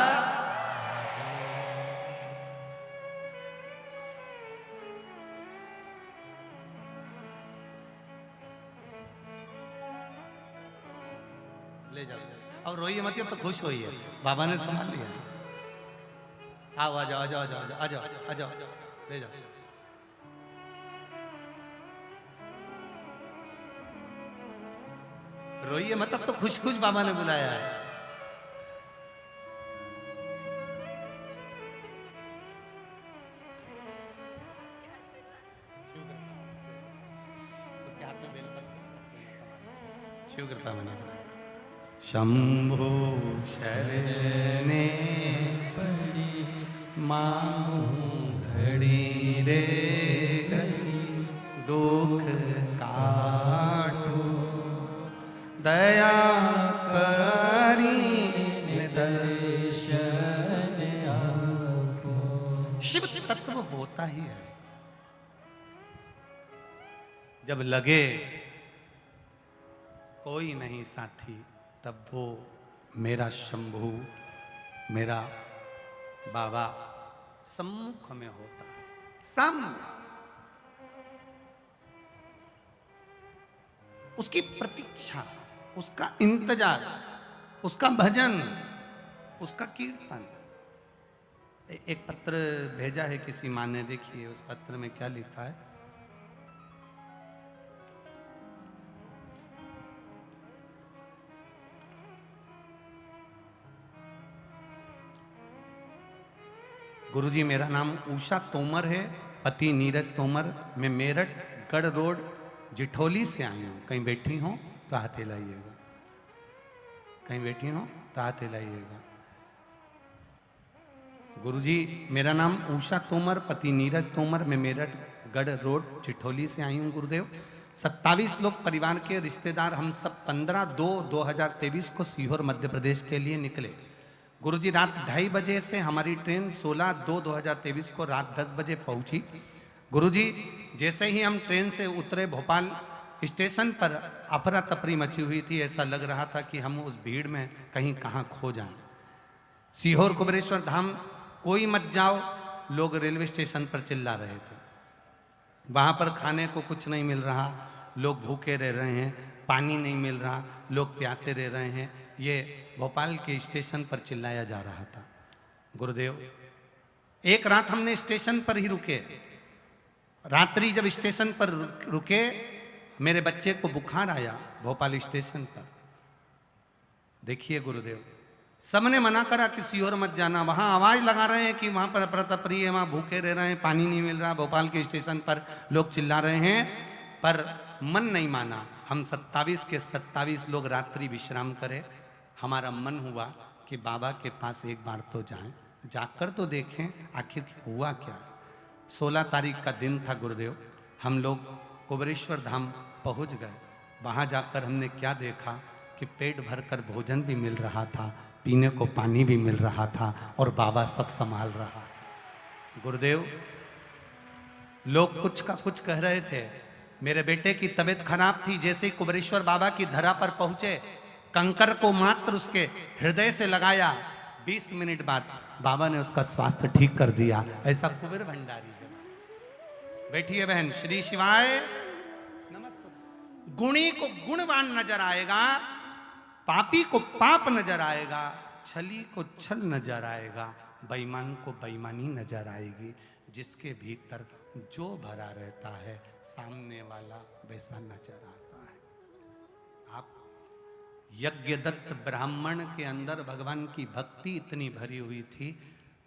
A: ले जाओ। अब रोइए मत, अब तो खुश होइए, बाबा ने संभाल लिया। आओ आ जाओ आ जाओ आ जाओ आ जाओ आ जाओ, ले जाओ। रोइए मत, अब तो खुश खुश बाबा ने बुलाया है। उसके हाथ में बेलपत्र, शिव कृपा बने। शंभो शरणे पड़ी मांगू घड़ी रे घड़ी, दुख काटू दया करी दर्शन आपको। शिव तत्व होता ही ऐसा, जब लगे कोई नहीं साथी, तब वो मेरा शंभू, मेरा बाबा सम्मुख में होता है। उसकी प्रतीक्षा, उसका इंतजार, उसका भजन, उसका कीर्तन। एक पत्र भेजा है किसी माँ ने, देखिए उस पत्र में क्या लिखा है। गुरुजी, मेरा नाम उषा तोमर है, पति नीरज तोमर। मैं मेरठ गढ़ रोड जिठौली से आई हूँ। कहीं बैठी हो तो हाथ हिलाइएगा, कहीं बैठी हो तो हाथ हिलाइएगा। गुरुजी, मेरा नाम उषा तोमर, पति नीरज तोमर। मैं मेरठ गढ़ रोड जिठौली से आई हूँ गुरुदेव। 27 लोग परिवार के रिश्तेदार, हम सब 15/2/2023 को सीहोर मध्य प्रदेश के लिए निकले। गुरुजी, रात 2:30 बजे से हमारी ट्रेन 16/2/2023 को रात 10 बजे पहुंची। गुरुजी, जैसे ही हम ट्रेन से उतरे, भोपाल स्टेशन पर अफरा तफरी मची हुई थी। ऐसा लग रहा था कि हम उस भीड़ में कहीं कहाँ खो जाएं। सीहोर कुबेरेश्वर धाम कोई मत जाओ, लोग रेलवे स्टेशन पर चिल्ला रहे थे। वहाँ पर खाने को कुछ नहीं मिल रहा, लोग भूखे रह रहे हैं। पानी नहीं मिल रहा, लोग प्यासे रह रहे हैं। ये भोपाल के स्टेशन पर चिल्लाया जा रहा था। गुरुदेव, एक रात हमने स्टेशन पर ही रुके। रात्रि जब स्टेशन पर रुके, मेरे बच्चे को बुखार आया भोपाल स्टेशन पर। देखिए गुरुदेव, सबने मना करा कि सीहोर मत जाना। वहाँ आवाज़ लगा रहे हैं कि वहाँ पर अफरा-तफरी है, वहाँ भूखे रह रहे हैं, पानी नहीं मिल रहा। भोपाल के स्टेशन पर लोग चिल्ला रहे हैं, पर मन नहीं माना। हम 27 के 27 लोग रात्रि विश्राम करें। हमारा मन हुआ कि बाबा के पास एक बार तो जाएं, जाकर तो देखें आखिर हुआ क्या। 16 तारीख का दिन था गुरुदेव। हम लोग कुबेरेश्वर धाम पहुंच गए। वहाँ जाकर हमने क्या देखा कि पेट भरकर भोजन भी मिल रहा था, पीने को पानी भी मिल रहा था, और बाबा सब संभाल रहा था। गुरुदेव, लोग कुछ का कुछ कह रहे थे। मेरे बेटे की तबीयत खराब थी। जैसे ही कुबेरेश्वर बाबा की धरा पर पहुंचे, कंकर को मात्र उसके हृदय से लगाया, 20 मिनट बाद बाबा ने उसका स्वास्थ्य ठीक कर दिया। ऐसा कुबेर भंडारी है। बैठिए बहन। श्री शिवाय नमस्ते। गुणी को गुणवान नजर आएगा, पापी को पाप नजर आएगा, छली को छल नजर आएगा, बेईमान को बेईमानी नजर आएगी। जिसके भीतर जो भरा रहता है, सामने वाला वैसा नजर आता है। आप यज्ञदत्त ब्राह्मण के अंदर भगवान की भक्ति इतनी भरी हुई थी,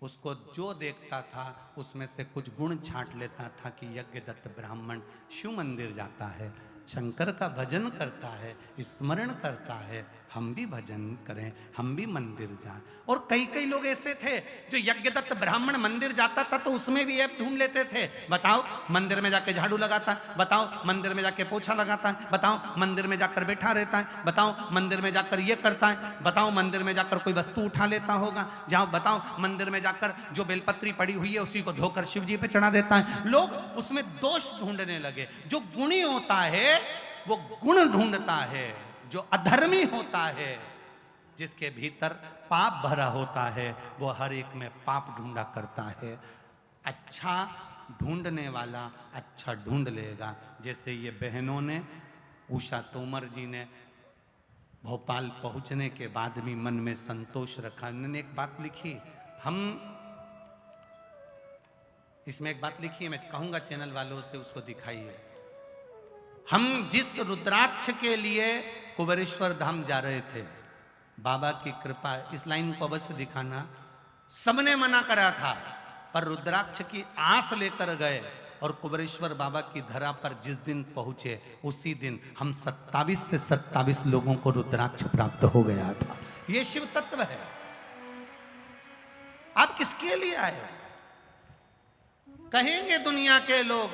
A: उसको जो देखता था उसमें से कुछ गुण छांट लेता था कि यज्ञदत्त ब्राह्मण शिव मंदिर जाता है, शंकर का भजन करता है, स्मरण करता है, हम भी भजन करें, हम भी मंदिर जाएं। और कई कई लोग ऐसे थे जो यज्ञदत्त ब्राह्मण मंदिर जाता था तो उसमें भी ऐप ढूंढ लेते थे। बताओ मंदिर में जाके झाड़ू लगाता है, बताओ मंदिर में जाके पोछा लगाता है, बताओ मंदिर में जाकर बैठा रहता है, बताओ मंदिर में जाकर ये करता है, बताओ मंदिर में जाकर कोई वस्तु उठा लेता होगा, जाओ बताओ मंदिर में जाकर जो बेलपत्री पड़ी हुई है उसी को धोकर शिव जी पे चढ़ा देता है। लोग उसमें दोष ढूंढने लगे। जो गुणी होता है वो गुण ढूंढता है, जो अधर्मी होता है, जिसके भीतर पाप भरा होता है, वो हर एक में पाप ढूंढा करता है। अच्छा ढूंढने वाला अच्छा ढूंढ लेगा। जैसे ये बहनों ने, उषा तोमर जी ने भोपाल पहुंचने के बाद भी मन में संतोष रखा। उन्होंने एक बात लिखी, हम इसमें एक बात लिखी है, मैं कहूंगा चैनल वालों से उसको दिखाइए। हम जिस रुद्राक्ष के लिए कुबेरेश्वर धाम जा रहे थे, बाबा की कृपा, इस लाइन को अवश्य दिखाना, सबने मना करा था, पर रुद्राक्ष की आस लेकर गए और कुबेरेश्वर बाबा की धरा पर जिस दिन पहुंचे उसी दिन हम 27 से 27 लोगों को रुद्राक्ष प्राप्त हो गया था। ये शिव तत्व है। आप किसके लिए आए? कहेंगे दुनिया के लोग,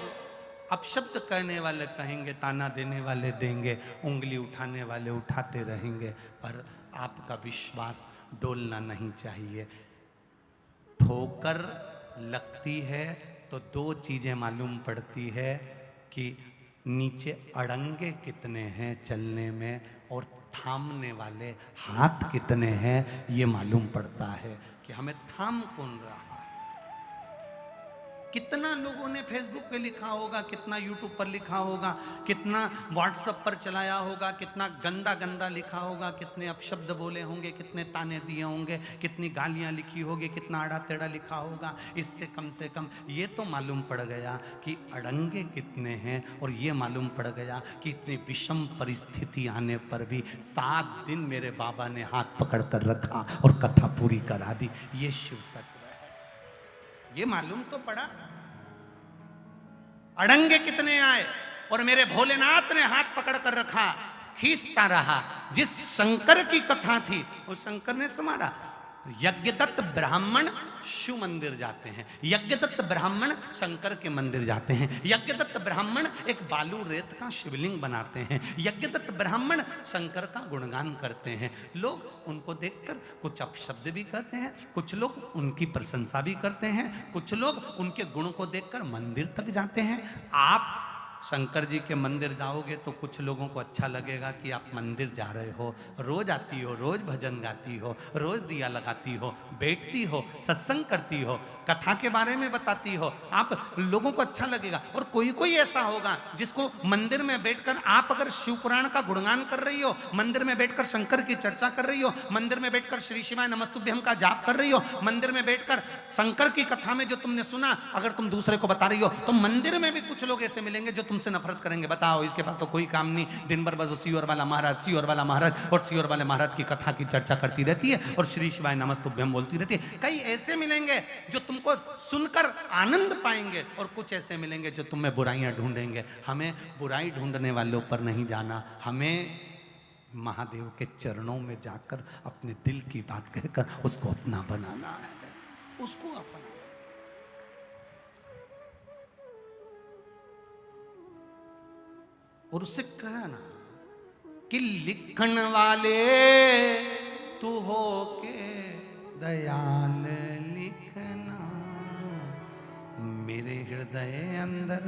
A: अपशब्द कहने वाले कहेंगे, ताना देने वाले देंगे, उंगली उठाने वाले उठाते रहेंगे, पर आपका विश्वास डोलना नहीं चाहिए। ठोकर लगती है तो दो चीजें मालूम पड़ती है कि नीचे अड़ंगे कितने हैं चलने में और थामने वाले हाथ कितने हैं, ये मालूम पड़ता है कि हमें थाम कौन रहा। कितना लोगों ने फेसबुक पे लिखा होगा, कितना यूट्यूब पर लिखा होगा, कितना व्हाट्सएप पर चलाया होगा, कितना गंदा गंदा लिखा होगा, कितने अपशब्द बोले होंगे, कितने ताने दिए होंगे, कितनी गालियां लिखी होगी, कितना आड़ा टेढ़ा लिखा होगा। इससे कम से कम ये तो मालूम पड़ गया कि अड़ंगे कितने हैं, और ये मालूम पड़ गया कि इतनी विषम परिस्थिति आने पर भी 7 दिन मेरे बाबा ने हाथ पकड़ कर रखा और कथा पूरी करा दी। ये शिव तत्व है। ये मालूम तो पड़ा। अड़ंगे कितने आए और मेरे भोलेनाथ ने हाथ पकड़ कर रखा, खींचता रहा। जिस शंकर की कथा थी उस शंकर ने समारा। यज्ञदत्त ब्राह्मण शिव मंदिर जाते हैं, यज्ञदत्त ब्राह्मण शंकर के मंदिर जाते हैं, यज्ञदत्त ब्राह्मण एक बालू रेत का शिवलिंग बनाते हैं, यज्ञदत्त ब्राह्मण शंकर का गुणगान करते हैं। लोग उनको देखकर कुछ अपशब्द भी कहते हैं, कुछ लोग उनकी प्रशंसा भी करते हैं, कुछ लोग उनके गुण को देखकर मंदिर तक जाते हैं। आप शंकर जी के मंदिर जाओगे तो कुछ लोगों को अच्छा लगेगा कि आप मंदिर जा रहे हो, रोज आती हो, रोज भजन गाती हो, रोज दिया लगाती हो, बैठती हो, सत्संग करती हो, कथा के बारे में बताती हो, आप लोगों को अच्छा लगेगा। और कोई कोई ऐसा होगा जिसको मंदिर में बैठकर आप अगर शिव पुराण का गुणगान कर रही हो, मंदिर में बैठकर शंकर की चर्चा कर रही हो, मंदिर में बैठकर श्री शिवाय नमस्तुभ्यम का जाप कर रही हो, मंदिर में बैठकर शंकर की कथा में जो तुमने सुना अगर तुम दूसरे को बता रही हो, तो मंदिर में भी कुछ लोग ऐसे मिलेंगे जो तुमसे नफरत करेंगे। बताओ, इसके पास तो कोई काम नहीं, दिन भर बस सियोर वाला महाराज, सियोर वाला महाराज और सियोर वाले महाराज की कथा की चर्चा करती रहती है और श्री शिवाय नमस्तुभ्यम बोलती रहती है। कई ऐसे मिलेंगे जो तुमको सुनकर आनंद पाएंगे और कुछ ऐसे मिलेंगे जो तुम्हें बुराइयां ढूंढेंगे। हमें बुराई ढूंढने वालों पर नहीं जाना, हमें महादेव के चरणों में जाकर अपने दिल की बात कहकर उसको अपना बनाना है, उसको अपना। और उससे कहना कि लिखण वाले तू हो के दयाल लिखना, मेरे हृदय अंदर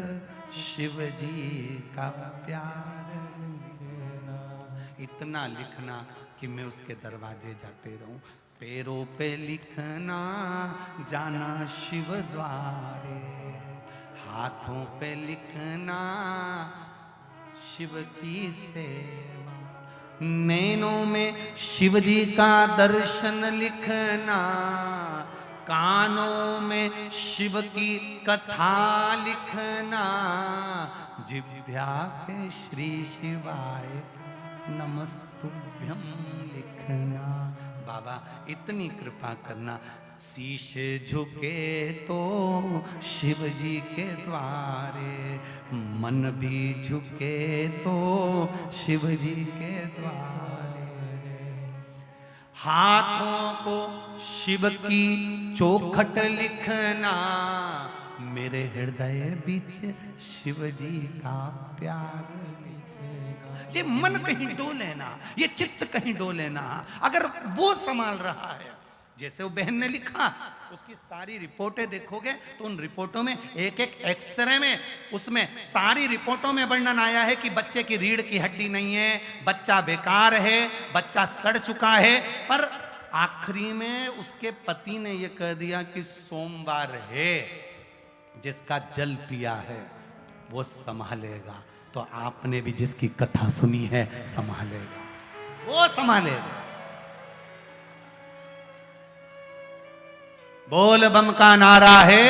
A: शिव जी का प्यार लिखना। इतना लिखना कि मैं उसके दरवाजे जाते रहूं। पैरों पे लिखना जाना शिव द्वारे, हाथों पे लिखना शिव की सेवा, नैनों में शिव जी का दर्शन लिखना, कानों में शिव की कथा लिखना, जिह्वा पे श्री शिवाय नमस्तुभ्यम लिखना। बाबा इतनी कृपा करना, शीश झुके तो शिव जी के द्वारे, मन भी झुके तो शिव जी के द्वारे। हाथों को शिव की चौखट लिखना, मेरे हृदय बीच शिव जी का प्यार लिखना। ये मन कहीं डोले ना, ये चित्त कहीं डोले ना, अगर वो संभाल रहा है। जैसे वो बहन ने लिखा, उसकी सारी रिपोर्टें देखोगे तो उन रिपोर्टों में एक एक एक्सरे में, उसमें सारी रिपोर्टों में वर्णन आया है कि बच्चे की रीढ़ की हड्डी नहीं है, बच्चा बेकार है, बच्चा सड़ चुका है। पर आखिरी में उसके पति ने यह कह दिया कि सोमवार है, जिसका जल पिया है वो संभालेगा। तो आपने भी जिसकी कथा सुनी है संभालेगा, वो संभालेगा। बोल बम का नारा है,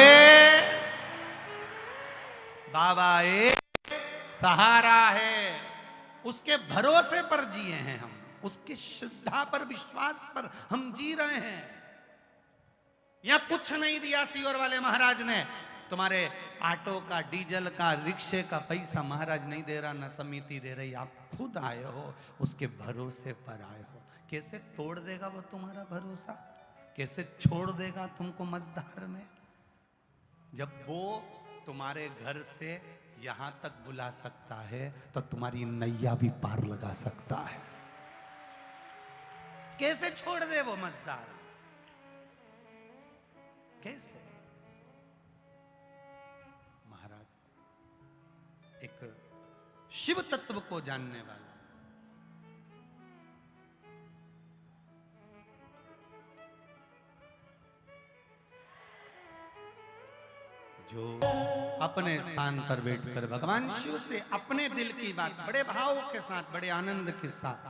A: बाबा एक सहारा है। उसके भरोसे पर जिए हैं हम, उसकी श्रद्धा पर, विश्वास पर हम जी रहे हैं। या कुछ नहीं दिया सीहोर वाले महाराज ने, तुम्हारे ऑटो का, डीजल का, रिक्शे का पैसा महाराज नहीं दे रहा, न समिति दे रही, आप खुद आए हो, उसके भरोसे पर आए हो। कैसे तोड़ देगा वो तुम्हारा भरोसा, कैसे छोड़ देगा तुमको मझधार में। जब वो तुम्हारे घर से यहां तक बुला सकता है तो तुम्हारी नैया भी पार लगा सकता है। कैसे छोड़ दे वो मझधार, कैसे। महाराज एक शिव तत्व को जानने वाला, जो अपने स्थान पर बैठकर भगवान शिव से अपने दिल की बात बड़े भाव के साथ, बड़े आनंद के साथ,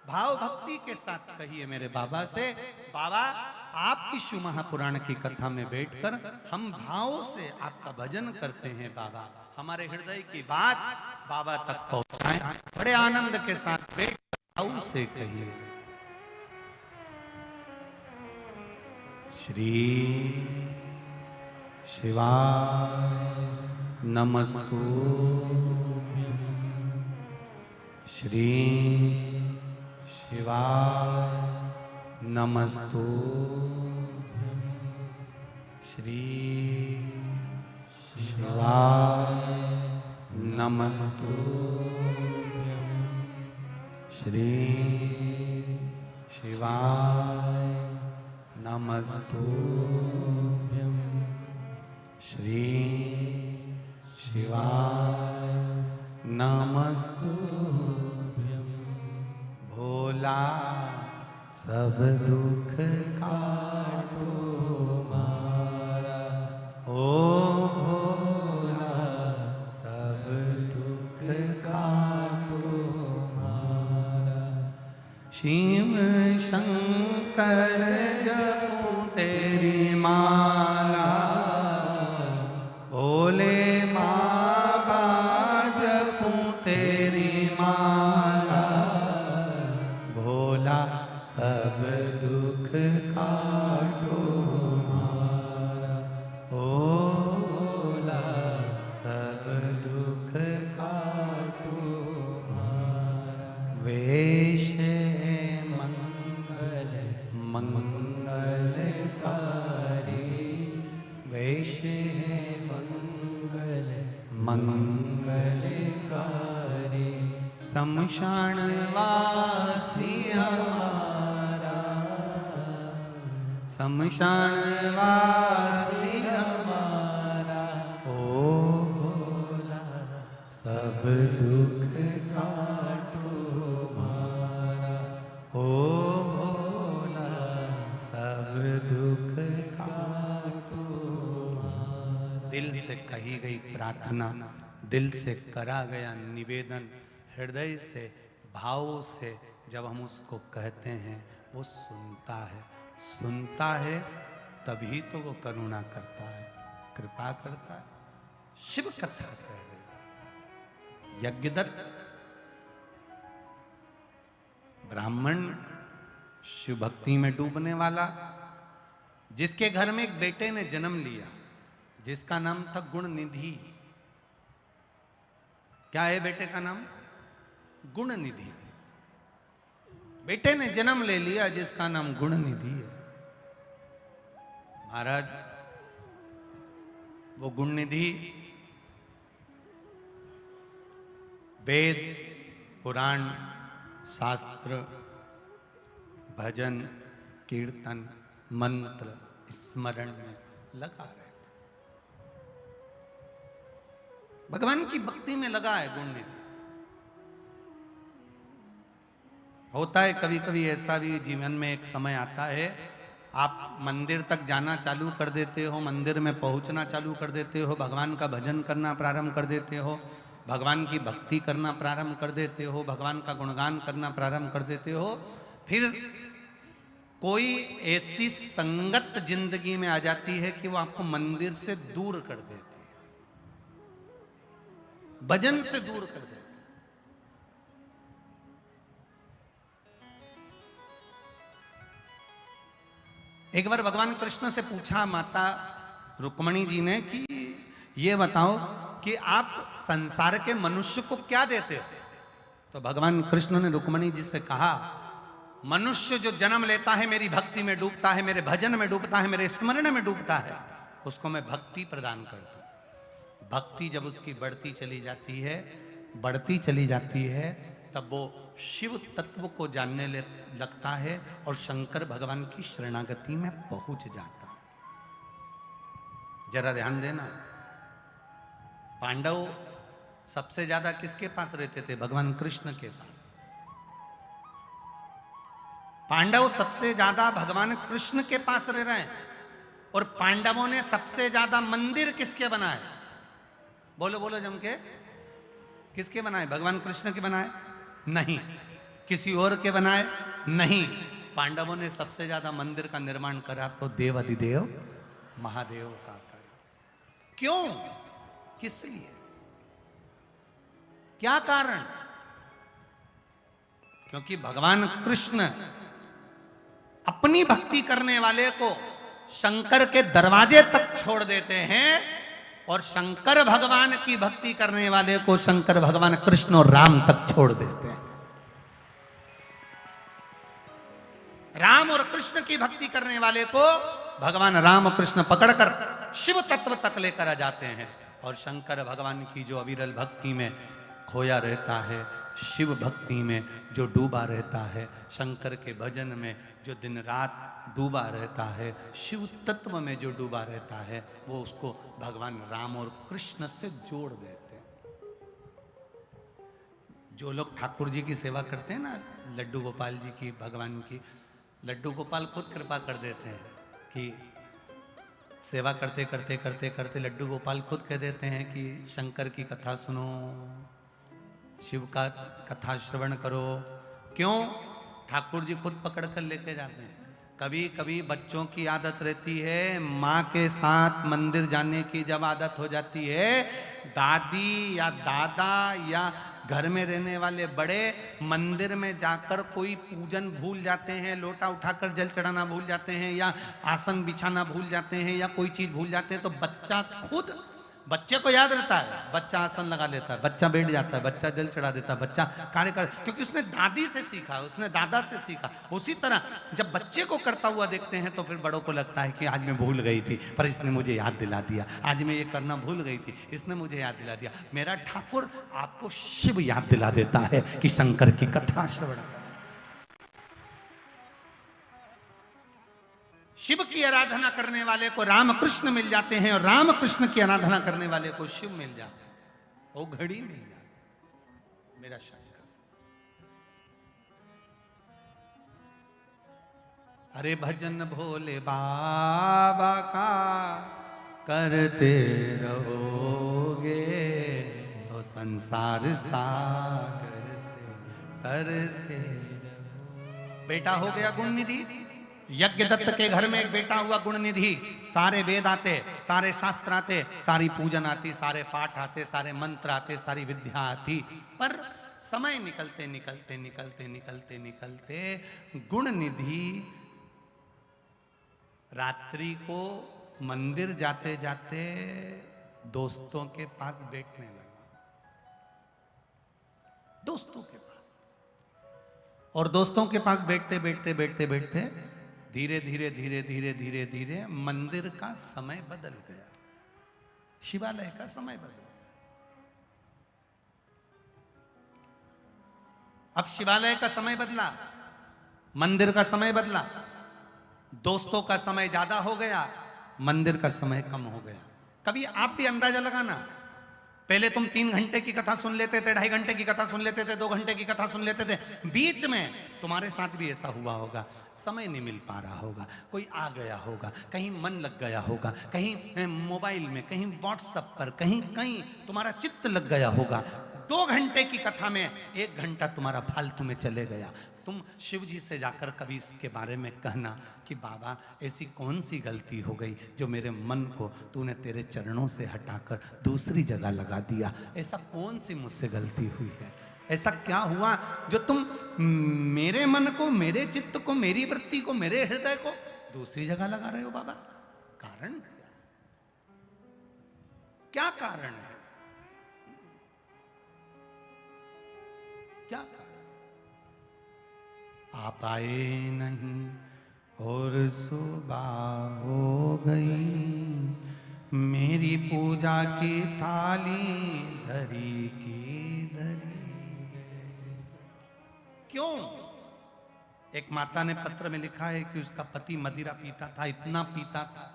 A: भाव भक्ति के साथ कहिए मेरे बाबा से, बाबा आपकी शिव महापुराण की कथा में बैठकर हम भाव से आपका भजन करते हैं। बाबा हमारे हृदय की बात बाबा तक पहुंचाएं, बड़े आनंद के साथ बैठकर भाव से कहिए। श्री शिवाय नमस्तु, श्री शिवाय नमस्तु, श्री शिवाय नमस्तु, श्री शिवाय नमस्तु, श्री शिवाय नमस्तुभ्यं। भोला सब दुख काटो मारा, ओ भोला सब दुख काटो मारा। शिव शंकर जपूं तेरी माला, भोले बाबा जपूं तेरी माला, भोला सब दुख काटो मारा, ओ भोला सब दुख काटो मारा। वेश मंगल मंगलकारी, वेश मंगलकारी, शमशान वासी हमारा, शमशान वासी हमारा, ओ भोला सब दुख काटो मारा, ओ भोला सब दुख काटो मारा। दिल से कही गई प्रार्थना, दिल से करा गया निवेदन, हृदय से, भाव से जब हम उसको कहते हैं वो सुनता है। सुनता है तभी तो वो करुणा करता है, कृपा करता है। शिव कथा कह रहे, यज्ञदत्त ब्राह्मण, शिव भक्ति में डूबने वाला, जिसके घर में एक बेटे ने जन्म लिया, जिसका नाम था गुण निधि। क्या है बेटे का नाम? गुण निधि। बेटे ने जन्म ले लिया जिसका नाम गुण निधि है। महाराज, वो गुण निधि वेद, पुराण, शास्त्र, भजन, कीर्तन, मंत्र, स्मरण में लगा रहता, भगवान की भक्ति में लगा है गुण निधि। होता है कभी कभी ऐसा भी जीवन में, एक समय आता है आप मंदिर तक जाना चालू कर देते हो, मंदिर में पहुंचना चालू कर देते हो, भगवान का भजन करना प्रारंभ कर देते हो, भगवान की भक्ति करना प्रारंभ कर देते हो, भगवान का गुणगान करना प्रारंभ कर देते हो, फिर कोई ऐसी संगत जिंदगी में आ जाती है कि वो आपको मंदिर से दूर कर देती है, भजन से दूर कर देती है। एक बार भगवान कृष्ण से पूछा माता रुक्मणी जी ने कि ये बताओ कि आप संसार के मनुष्य को क्या देते हो? तो भगवान कृष्ण ने रुक्मणी जी से कहा, मनुष्य जो जन्म लेता है मेरी भक्ति में डूबता है, मेरे भजन में डूबता है, मेरे स्मरण में डूबता है, उसको मैं भक्ति प्रदान करता हूं। भक्ति जब उसकी बढ़ती चली जाती है तब वो शिव तत्व को जानने लगता है और शंकर भगवान की शरणागति में पहुंच जाता है। जरा ध्यान देना, पांडव सबसे ज्यादा किसके पास रहते थे? भगवान कृष्ण के पास। पांडव सबसे ज्यादा भगवान कृष्ण के पास रह रहे हैं, और पांडवों ने सबसे ज्यादा मंदिर किसके बनाए? बोलो बोलो जम के, किसके बनाए? भगवान कृष्ण के बनाए? नहीं। किसी और के बनाए? नहीं। पांडवों ने सबसे ज्यादा मंदिर का निर्माण करा तो देवाधिदेव महादेव का करा। क्यों? किस लिए? क्या कारण? क्योंकि भगवान कृष्ण अपनी भक्ति करने वाले को शंकर के दरवाजे तक छोड़ देते हैं, और शंकर भगवान की भक्ति करने वाले को शंकर भगवान कृष्ण और राम तक छोड़ देते हैं। राम और कृष्ण की भक्ति करने वाले को भगवान राम और कृष्ण पकड़कर शिव तत्व तक लेकर आ जाते हैं, और शंकर भगवान की जो अविरल भक्ति में खोया रहता है, शिव भक्ति में जो डूबा रहता है, शंकर के भजन में जो दिन रात डूबा रहता है, शिव तत्व में जो डूबा रहता है, वो उसको भगवान राम और कृष्ण से जोड़ देते हैं। जो लोग ठाकुर जी की सेवा करते हैं ना, लड्डू गोपाल जी की, भगवान की, लड्डू गोपाल खुद कृपा कर देते हैं कि सेवा करते करते करते करते लड्डू गोपाल खुद कह देते हैं कि शंकर की कथा सुनो, शिव का कथा श्रवण करो। क्यों? ठाकुर जी खुद पकड़ कर लेके जाते हैं। कभी कभी बच्चों की आदत रहती है, माँ के साथ मंदिर जाने की जब आदत हो जाती है, दादी या दादा या घर में रहने वाले बड़े मंदिर में जाकर कोई पूजन भूल जाते हैं, लोटा उठाकर जल चढ़ाना भूल जाते हैं, या आसन बिछाना भूल जाते हैं, या कोई चीज भूल जाते हैं, तो बच्चा खुद, बच्चे को याद रहता है, बच्चा आसन लगा लेता है, बच्चा बैठ जाता है, बच्चा जल चढ़ा देता है, बच्चा कार्य कर, क्योंकि उसने दादी से सीखा, उसने दादा से सीखा। उसी तरह जब बच्चे को करता हुआ देखते हैं तो फिर बड़ों को लगता है कि आज मैं भूल गई थी पर इसने मुझे याद दिला दिया, आज मैं ये करना भूल गई थी, इसने मुझे याद दिला दिया। मेरा ठाकुर आपको शिव याद दिला देता है कि शंकर की कथा श्रवण। शिव की आराधना करने वाले को राम कृष्ण मिल जाते हैं, और राम कृष्ण की आराधना करने वाले को शिव मिल जाते हैं, वो घड़ी मिल जाती मेरा शंकर। अरे भजन भोले बाबा का करते रहोगे तो संसार सागर से तरते रहोगे। बेटा हो गया गुण निधि। यज्ञ दत्त के घर में एक बेटा हुआ गुण निधि। सारे वेद आते, सारे शास्त्र आते, सारी पूजन आती, सारे पाठ आते, सारे मंत्र आते, सारी विद्या आती, पर समय निकलते निकलते निकलते निकलते निकलते गुण निधि रात्रि को मंदिर जाते जाते दोस्तों के पास बैठने लगा, दोस्तों के पास। और दोस्तों के पास बैठते बैठते बैठते बैठते धीरे धीरे धीरे धीरे धीरे धीरे मंदिर का समय बदल गया, शिवालय का समय बदल गया। अब शिवालय का समय बदला, मंदिर का समय बदला, दोस्तों का समय ज्यादा हो गया, मंदिर का समय कम हो गया। कभी आप भी अंदाजा लगाना, पहले तुम 3 घंटे की कथा सुन लेते थे, 2.5 घंटे की कथा सुन लेते थे, 2 घंटे की कथा सुन लेते थे, बीच में तुम्हारे साथ भी ऐसा हुआ होगा, समय नहीं मिल पा रहा होगा, कोई आ गया होगा, कहीं मन लग गया होगा, कहीं मोबाइल में, कहीं व्हाट्सएप पर, कहीं कहीं तुम्हारा चित्त लग गया होगा। 2 घंटे की कथा में 1 घंटा तुम्हारा फालतू में चले गया। तुम शिव जी से जाकर कभी इसके बारे में कहना कि बाबा ऐसी कौन सी गलती हो गई जो मेरे मन को तूने तेरे चरणों से हटाकर दूसरी जगह लगा दिया। ऐसा कौन सी मुझसे गलती हुई है, ऐसा क्या हुआ जो तुम मेरे मन को, मेरे चित्त को, मेरी वृत्ति को, मेरे हृदय को दूसरी जगह लगा रहे हो बाबा? कारण क्या कारण है? क्या कारण? आप आए नहीं और सुबह हो गई, मेरी पूजा की थाली धरी की धरी। क्यों? एक माता ने पत्र में लिखा है कि उसका पति मदिरा पीता था, इतना पीता था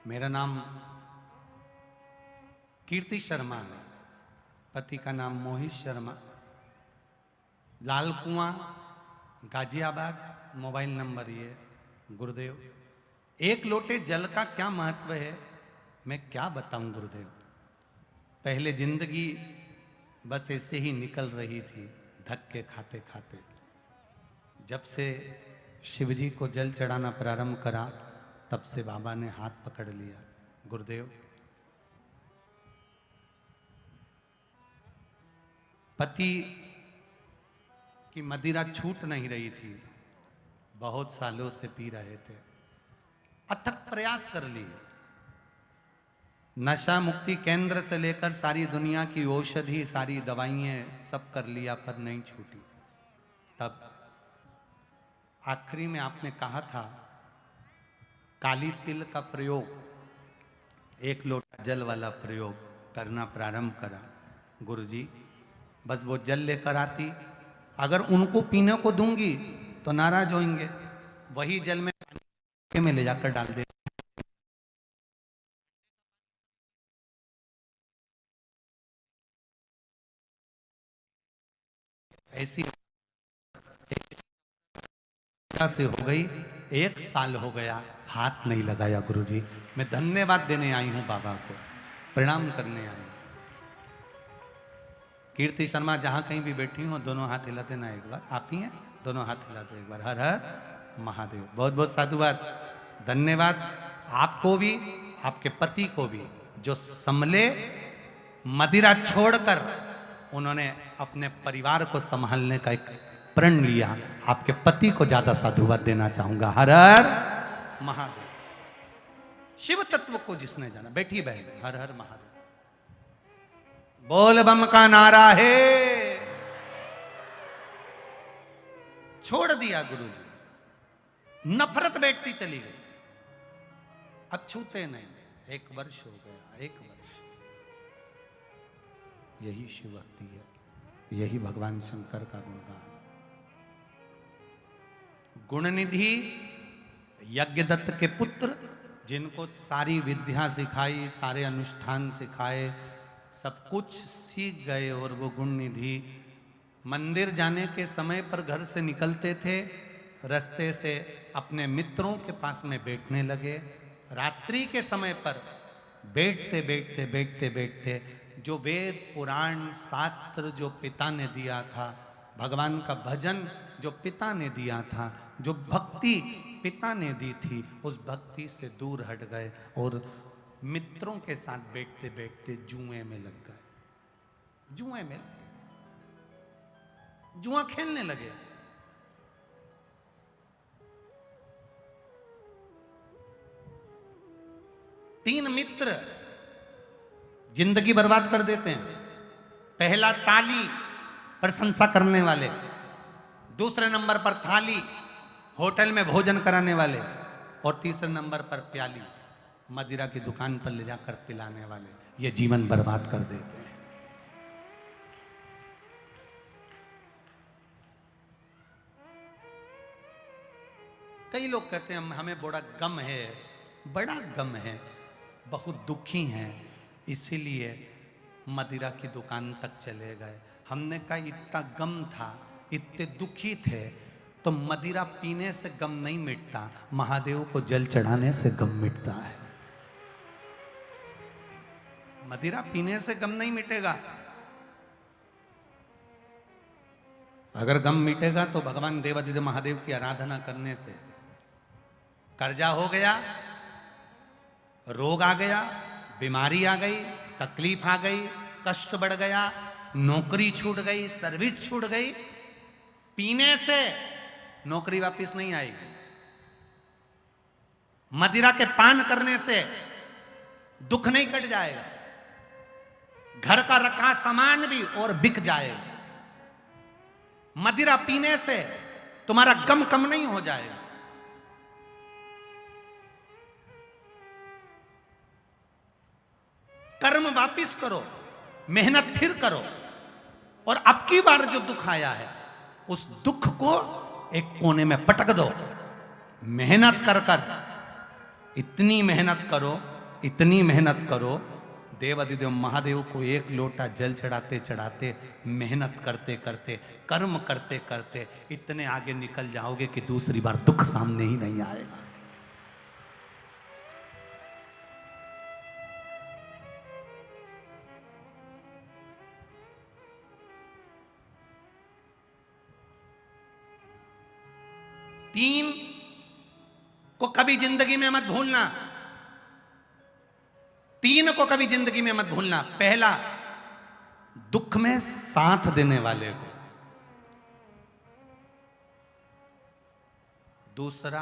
A: मेरा नाम कीर्ति शर्मा है, पति का नाम मोहित शर्मा, लाल कुआं गाजियाबाद, मोबाइल नंबर ये। गुरुदेव, 1 लोटे जल का क्या महत्व है मैं क्या बताऊं गुरुदेव। पहले जिंदगी बस ऐसे ही निकल रही थी धक्के खाते खाते। जब से शिवजी को जल चढ़ाना प्रारंभ करा तब से बाबा ने हाथ पकड़ लिया। गुरुदेव, पति की मदिरा छूट नहीं रही थी, बहुत सालों से पी रहे थे, अथक प्रयास कर लिए, नशा मुक्ति केंद्र से लेकर सारी दुनिया की औषधि, सारी दवाइयां सब कर लिया पर नहीं छूटी। तब आखिरी में आपने कहा था काली तिल का प्रयोग, 1 लोटा जल वाला प्रयोग करना प्रारंभ करा। गुरुजी, बस वो जल लेकर आती, अगर उनको पीने को दूंगी तो नाराज होंगे, वही जल में ले जाकर डाल दे। ऐसी से हो गई, 1 साल हो गया, हाथ नहीं लगाया। गुरुजी, मैं धन्यवाद देने आई हूं बाबा को, प्रणाम करने आई हूं। कीर्ति शर्मा जहां कहीं भी बैठी हूं, दोनों हाथ हिला देना एक बार। आप ही हैं, दोनों हाथ हिला दो एक बार। हर हर महादेव। बहुत बहुत साधुवाद, धन्यवाद आपको भी, आपके पति को भी, जो संभले, मदिरा छोड़कर उन्होंने अपने परिवार को संभालने का एक प्रण लिया। आपके पति को ज्यादा साधुवाद देना चाहूंगा। हर हर महादेव। शिव तत्व को जिसने जाना, बैठी बहन, हर हर महादेव। बोल बम का नारा है। छोड़ दिया गुरुजी, नफरत बैठती चली गई, अब छूते नहीं। 1 वर्ष हो गया, 1 वर्ष। यही शिव भक्ति है, यही भगवान शंकर का गुणगान। गुणनिधि यज्ञदत्त के पुत्र, जिनको सारी विद्या सिखाई, सारे अनुष्ठान सिखाए, सब कुछ सीख गए, और वो गुणनिधि मंदिर जाने के समय पर घर से निकलते थे, रास्ते से अपने मित्रों के पास में बैठने लगे। रात्रि के समय पर बैठते बैठते बैठते बैठते जो वेद पुराण शास्त्र जो पिता ने दिया था, भगवान का भजन जो पिता ने दिया था, जो भक्ति पिता ने दी थी, उस भक्ति से दूर हट गए और मित्रों के साथ बैठते बैठते जुए में लग गए। जुए में जुआ खेलने लगे। तीन मित्र जिंदगी बर्बाद कर देते हैं। पहला ताली, प्रशंसा करने वाले। दूसरे नंबर पर थाली, होटल में भोजन कराने वाले। और तीसरे नंबर पर प्याली, मदिरा की दुकान पर ले जाकर पिलाने वाले। ये जीवन बर्बाद कर देते हैं। कई लोग कहते हैं हमें बड़ा गम है, बड़ा गम है, बहुत दुखी हैं, इसीलिए मदिरा की दुकान तक चले गए। हमने कहा इतना गम था, इतने दुखी थे, तो मदिरा पीने से गम नहीं मिटता, महादेव को जल चढ़ाने से गम मिटता है। मदिरा पीने से गम नहीं मिटेगा। अगर गम मिटेगा तो भगवान देवादिदेव महादेव की आराधना करने से। कर्जा हो गया, रोग आ गया, बीमारी आ गई, तकलीफ आ गई, कष्ट बढ़ गया, नौकरी छूट गई, सर्विस छूट गई, पीने से नौकरी वापस नहीं आएगी। मदिरा के पान करने से दुख नहीं कट जाएगा, घर का रखा सामान भी और बिक जाएगा। मदिरा पीने से तुम्हारा गम कम नहीं हो जाएगा। कर्म वापिस करो, मेहनत फिर करो, और अब की बार जो दुख आया है उस दुख को एक कोने में पटक दो। मेहनत कर कर, इतनी मेहनत करो, इतनी मेहनत करो, देवादिदेव महादेव को एक लोटा जल चढ़ाते चढ़ाते, मेहनत करते करते, कर्म करते करते इतने आगे निकल जाओगे कि दूसरी बार दुख सामने ही नहीं आएगा। तीन को कभी जिंदगी में मत भूलना। तीन को कभी जिंदगी में मत भूलना। पहला, दुख में साथ देने वाले को। दूसरा,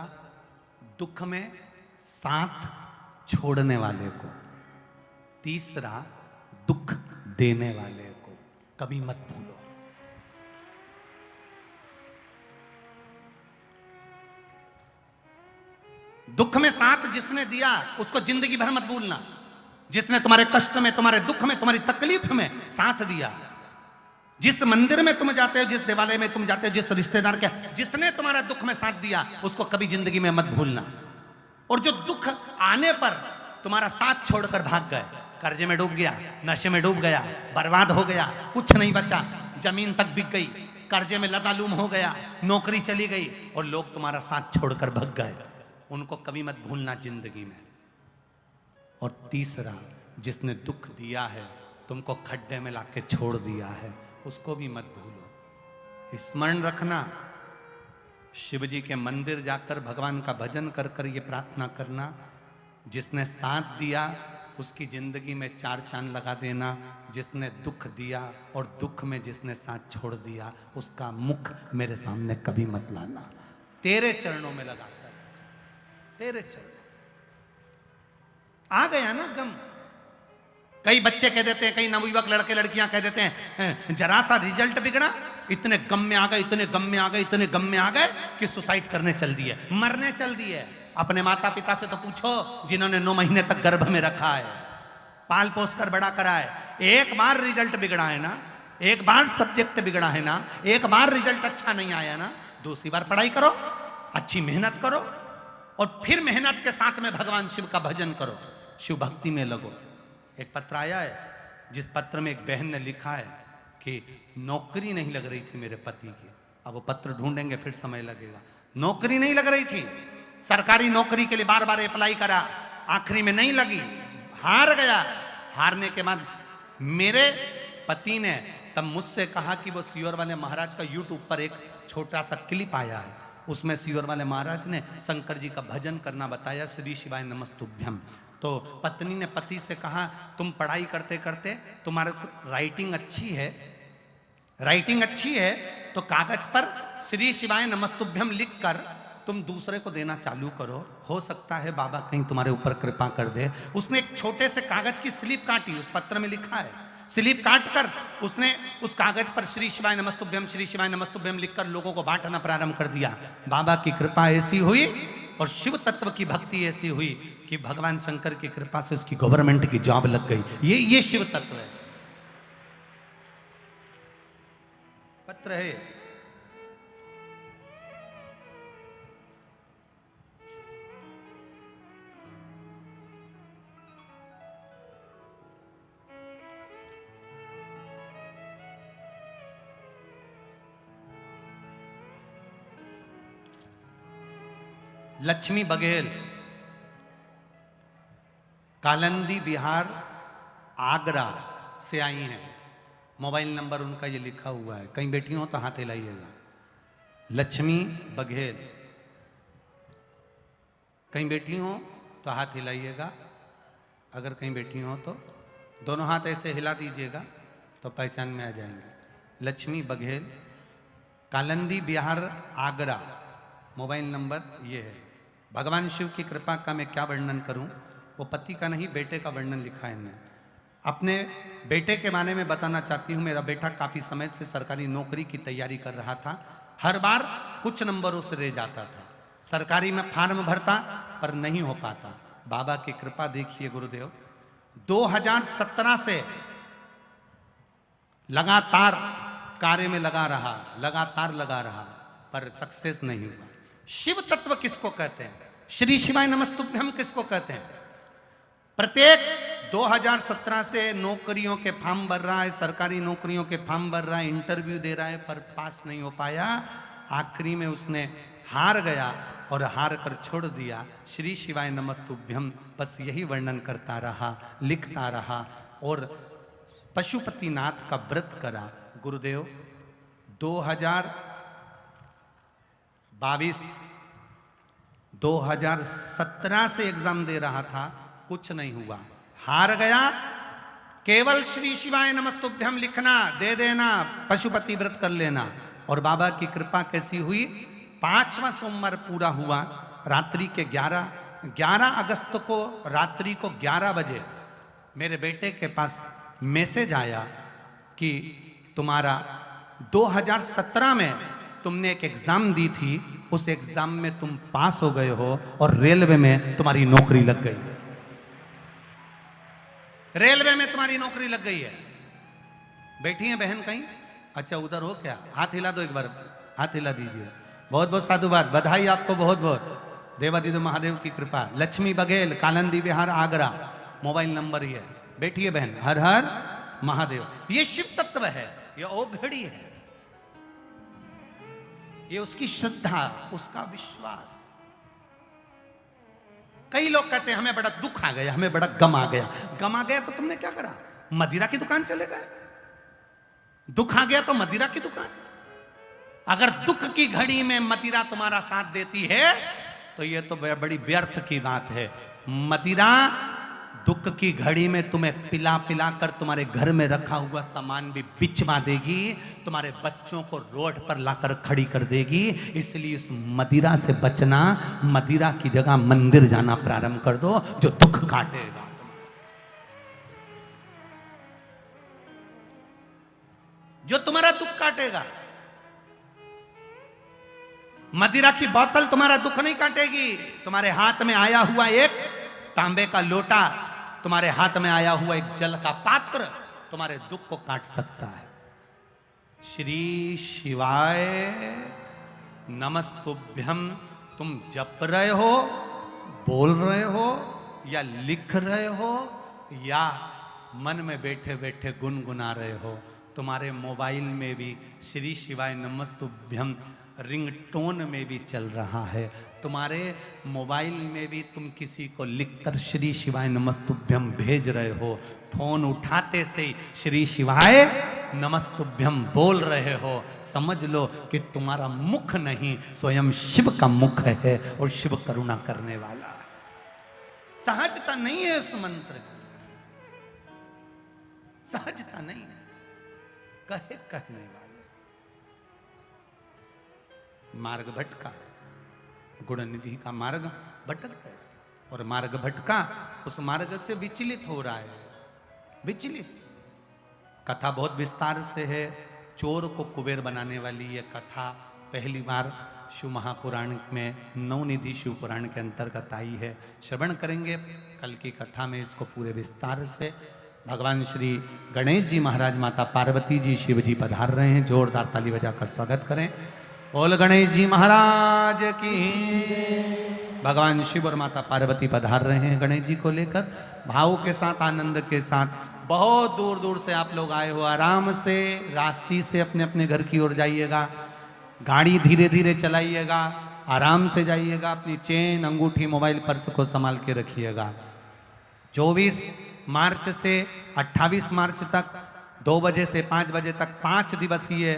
A: दुख में साथ छोड़ने वाले को। तीसरा, दुख देने वाले को कभी मत भूलो। दुख में साथ जिसने दिया उसको जिंदगी भर मत भूलना। जिसने तुम्हारे कष्ट में, तुम्हारे दुख में, तुम्हारी तकलीफ में साथ दिया, जिस मंदिर में तुम जाते हो, जिस देवालय में तुम जाते हो, जिस रिश्तेदार के, जिसने तुम्हारा दुख में साथ दिया उसको कभी जिंदगी में मत भूलना। और जो दुख आने पर तुम्हारा साथ छोड़कर भाग गए, कर्जे में डूब गया, नशे में डूब गया, बर्बाद हो गया, कुछ नहीं बचा, जमीन तक बिक गई, कर्जे में लदालूम हो गया, नौकरी चली गई और लोग तुम्हारा साथ छोड़कर भाग गए, उनको कभी मत भूलना जिंदगी में। और तीसरा, जिसने दुख दिया है, तुमको खड्डे में लाके छोड़ दिया है, उसको भी मत भूलो। स्मरण रखना, शिव जी के मंदिर जाकर भगवान का भजन कर कर ये प्रार्थना करना, जिसने साथ दिया उसकी जिंदगी में 4 चांद लगा देना। जिसने दुख दिया और दुख में जिसने साथ छोड़ दिया उसका मुख मेरे सामने कभी मत लाना। तेरे चरणों में लगाकर, तेरे चरण। आ गया ना गम। कई बच्चे कह देते हैं, कई नवयुवक लड़के लड़कियां कह देते हैं, जरा सा रिजल्ट बिगड़ा, इतने गम में आ गए, इतने गम में आ गए, इतने गम में आ गए कि सुसाइड करने चल दिए, मरने चल दिए। अपने माता पिता से तो पूछो जिन्होंने 9 महीने तक गर्भ में रखा है, पाल पोस कर बड़ा करा है। एक बार रिजल्ट बिगड़ा है ना, एक बार सब्जेक्ट बिगड़ा है ना, एक बार रिजल्ट अच्छा नहीं आया ना, दूसरी बार पढ़ाई करो, अच्छी मेहनत करो और फिर मेहनत के साथ में भगवान शिव का भजन करो, शिव भक्ति में लगो। एक पत्र आया है जिस पत्र में एक बहन ने लिखा है कि नौकरी नहीं लग रही थी मेरे पति की। अब वो पत्र ढूंढेंगे फिर समय लगेगा। नौकरी नहीं लग रही थी, सरकारी नौकरी के लिए बार बार अप्लाई करा, आखिरी में नहीं लगी, हार गया। हारने के बाद मेरे पति ने तब मुझसे कहा कि वो सियोर वाले महाराज का यूट्यूब पर एक छोटा सा क्लिप आया है, उसमें सियोर वाले महाराज ने शंकर जी का भजन करना बताया, श्री शिवाय नमस्तुभ्यम। तो पत्नी ने पति से कहा, तुम पढ़ाई करते करते तुम्हारे राइटिंग अच्छी है, राइटिंग अच्छी है, तो कागज पर श्री शिवाय नमस्तुभ्यम लिख कर तुम दूसरे को देना चालू करो, हो सकता है बाबा कहीं तुम्हारे ऊपर कृपा कर दे। उसने एक छोटे से कागज की स्लिप काटी, उस पत्र में लिखा है, स्लिप काट कर उसने उस कागज पर श्री शिवाय नमस्तुभ्यम, श्री शिवाय नमस्तुभ्यम लिखकर लोगों को बांटना प्रारंभ कर दिया। बाबा की कृपा ऐसी हुई और शिव तत्व की भक्ति ऐसी हुई कि भगवान शंकर की कृपा से उसकी गवर्नमेंट की जॉब लग गई। ये शिव तत्व है। पत्र है, लक्ष्मी बघेल, कालंदी बिहार आगरा से आई हैं। मोबाइल नंबर उनका ये लिखा हुआ है, कहीं बैठी हो तो हाथ हिलाइएगा। लक्ष्मी बघेल, कहीं बैठी हो तो हाथ हिलाइएगा, अगर कहीं बैठी हो तो दोनों हाथ ऐसे हिला दीजिएगा तो पहचान में आ जाएंगे। लक्ष्मी बघेल, कालंदी बिहार आगरा, मोबाइल नंबर ये है। भगवान शिव की कृपा का मैं क्या वर्णन करूं, वो पति का नहीं बेटे का वर्णन लिखा है इनने। अपने बेटे के बारे में बताना चाहती हूँ। मेरा बेटा काफ़ी समय से सरकारी नौकरी की तैयारी कर रहा था, हर बार कुछ नंबरों से रह जाता था। सरकारी में फार्म भरता पर नहीं हो पाता। बाबा की कृपा देखिए गुरुदेव, 2017 से लगातार कार्य में लगातार लगा रहा पर सक्सेस नहीं हुआ। शिव तत्व किसको कहते हैं, श्री शिवाय नमस्तुभ्यम किसको कहते हैं? प्रत्येक 2017 से नौकरियों के फॉर्म भर रहा है, सरकारी नौकरियों के फॉर्म भर रहा है, इंटरव्यू दे रहा है पर पास नहीं हो पाया। आखिरी में उसने हार गया और हार कर छोड़ दिया। श्री शिवाय नमस्तुभ्यम बस यही वर्णन करता रहा, लिखता रहा और पशुपतिनाथ का व्रत करा। गुरुदेव 2017 से एग्जाम दे रहा था, कुछ नहीं हुआ, हार गया। केवल श्री शिवाय नमस्तुभ्यम लिखना, दे देना, पशुपति व्रत कर लेना। और बाबा की कृपा कैसी हुई, 5वां सोमवार पूरा हुआ। रात्रि के 11 अगस्त को रात्रि को 11 बजे मेरे बेटे के पास मैसेज आया कि तुम्हारा 2017 में तुमने एक एग्जाम दी थी, उस एग्जाम में तुम पास हो गए हो और रेलवे में तुम्हारी नौकरी लग गई। रेलवे में तुम्हारी नौकरी लग गई है। बैठी है बहन कहीं? अच्छा उधर हो क्या? हाथ हिला दो, एक बार हाथ हिला दीजिए। बहुत बहुत साधुवाद, बधाई आपको बहुत बहुत। देवादिदेव महादेव की कृपा। लक्ष्मी बघेल, कालंदी बिहार आगरा, मोबाइल नंबर ही है। बैठिए बहन। हर हर महादेव। ये शिव तत्व है, ये औघड़ी है, ये उसकी श्रद्धा, उसका विश्वास। कई लोग कहते हैं हमें बड़ा दुख आ गया, हमें बड़ा गम आ गया। गम आ गया तो तुमने क्या करा? मदिरा की दुकान चले गए। दुख आ गया तो मदिरा की दुकान। अगर दुख की घड़ी में मदिरा तुम्हारा साथ देती है तो यह तो बड़ी व्यर्थ की बात है। मदिरा दुख की घड़ी में तुम्हें पिला पिला कर तुम्हारे घर में रखा हुआ सामान भी बिचवा देगी, तुम्हारे बच्चों को रोड पर लाकर खड़ी कर देगी। इसलिए इस मदिरा से बचना, मदिरा की जगह मंदिर जाना प्रारंभ कर दो, जो दुख काटेगा। जो तुम्हारा दुख काटेगा। मदिरा की बोतल तुम्हारा दुख नहीं काटेगी। तुम्हारे हाथ में आया हुआ एक तांबे का लोटा, तुम्हारे हाथ में आया हुआ एक जल का पात्र तुम्हारे दुख को काट सकता है। श्री शिवाय नमस्तुभ्यम तुम जप रहे हो, बोल रहे हो या लिख रहे हो या मन में बैठे बैठे गुनगुना रहे हो, तुम्हारे मोबाइल में भी श्री शिवाय नमस्तुभ्यम रिंगटोन में भी चल रहा है, तुम्हारे मोबाइल में भी तुम किसी को लिखकर श्री शिवाय नमस्तुभ्यम भेज रहे हो, फोन उठाते से श्री शिवाय नमस्तुभ्यम बोल रहे हो, समझ लो कि तुम्हारा मुख नहीं स्वयं शिव का मुख है और शिव करुणा करने वाला है। सहजता नहीं है इस मंत्र की, सहजता नहीं है, कहने वाले मार्ग भटका, गुण निधि का मार्ग भटक गया और मार्ग भटका, उस मार्ग से विचलित हो रहा है, विचलित। कथा बहुत विस्तार से है, चोर को कुबेर बनाने वाली ये कथा पहली बार शिव महापुराण में नवनिधि शिव पुराण के अंतर्गत आई है। श्रवण करेंगे कल की कथा में इसको पूरे विस्तार से। भगवान श्री गणेश जी महाराज, माता पार्वती जी, शिव जी पधार रहे हैं, जोरदार ताली बजाकर स्वागत करें। बोल गणेश जी महाराज की। भगवान शिव और माता पार्वती पधार रहे हैं गणेश जी को लेकर, भाव के साथ, आनंद के साथ। बहुत दूर दूर से आप लोग आए हो, आराम से रास्ते से अपने अपने घर की ओर जाइएगा, गाड़ी धीरे धीरे चलाइएगा, आराम से जाइएगा, अपनी चेन, अंगूठी, मोबाइल, पर्स को संभाल के रखिएगा। 24 मार्च से 28 मार्च तक 2 बजे से 5 बजे तक 5 दिवसीय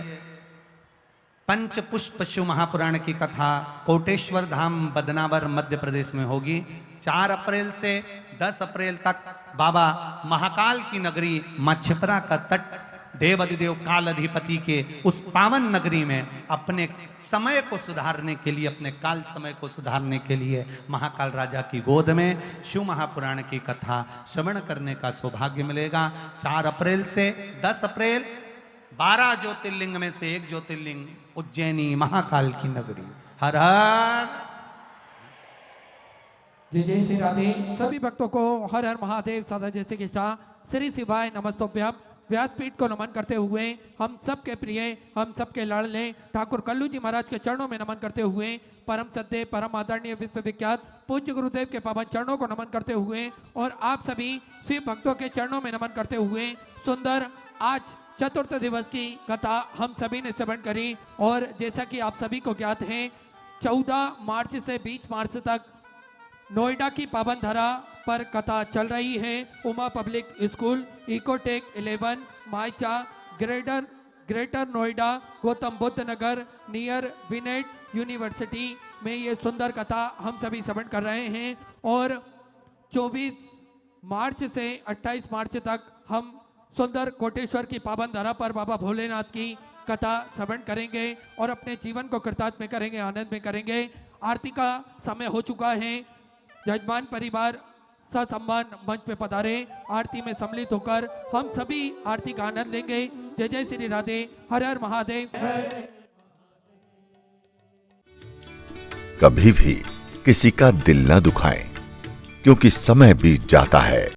A: पंचपुष्प शिव महापुराण की कथा कोटेश्वर धाम बदनावर मध्य प्रदेश में होगी। 4 अप्रैल से 10 अप्रैल तक बाबा महाकाल की नगरी माँ छिपरा का तट देवाधिदेव काल अधिपति के उस पावन नगरी में अपने समय को सुधारने के लिए, अपने काल समय को सुधारने के लिए महाकाल राजा की गोद में शिव महापुराण की कथा श्रवण करने का सौभाग्य मिलेगा। 4 अप्रैल से 10 अप्रैल 12 ज्योतिर्लिंग में से एक ज्योतिर्लिंग उज्जैनी महाकाल की नगरी। हर हर
B: जय जय श्री राधे। सभी भक्तों को हर हर महादेव सदा जय श्री कृष्णा श्री शिवाय नमस्तुभ्यम। व्यासपीठ को नमन करते हुए हम सबके प्रिय, हम सबके लाडले ठाकुर कल्लू जी महाराज के चरणों में नमन करते हुए, परम सत्य, परम आदरणीय, विश्वविख्यात पूज्य गुरुदेव के पावन चरणों को नमन करते हुए और आप सभी शिव भक्तों के चरणों में नमन करते हुए सुंदर आज चतुर्थ दिवस की कथा हम सभी ने श्रवण करी। और जैसा कि आप सभी को ज्ञात है, 14 मार्च से 20 मार्च तक नोएडा की पावन धरा पर कथा चल रही है। Uma public school, Ecotech 11, Maicha, Greater Noida, Gautam Buddh Nagar, near Bennett university में ये सुंदर कथा हम सभी श्रवण कर रहे हैं। और 24 मार्च से 28 मार्च तक हम सुंदर कोटेश्वर की पावन धरा पर बाबा भोलेनाथ की कथा श्रवण करेंगे और अपने जीवन को कृतार्थ में करेंगे, आनंद में करेंगे। आरती का समय हो चुका है। यजमान परिवार ससम्मान मंच पे पधारे, आरती में सम्मिलित होकर हम सभी आरती का आनंद लेंगे। जय जय श्री राधे। हर हर महादेव।
C: कभी भी किसी का दिल न दुखाएं, क्योंकि समय बीत जाता है।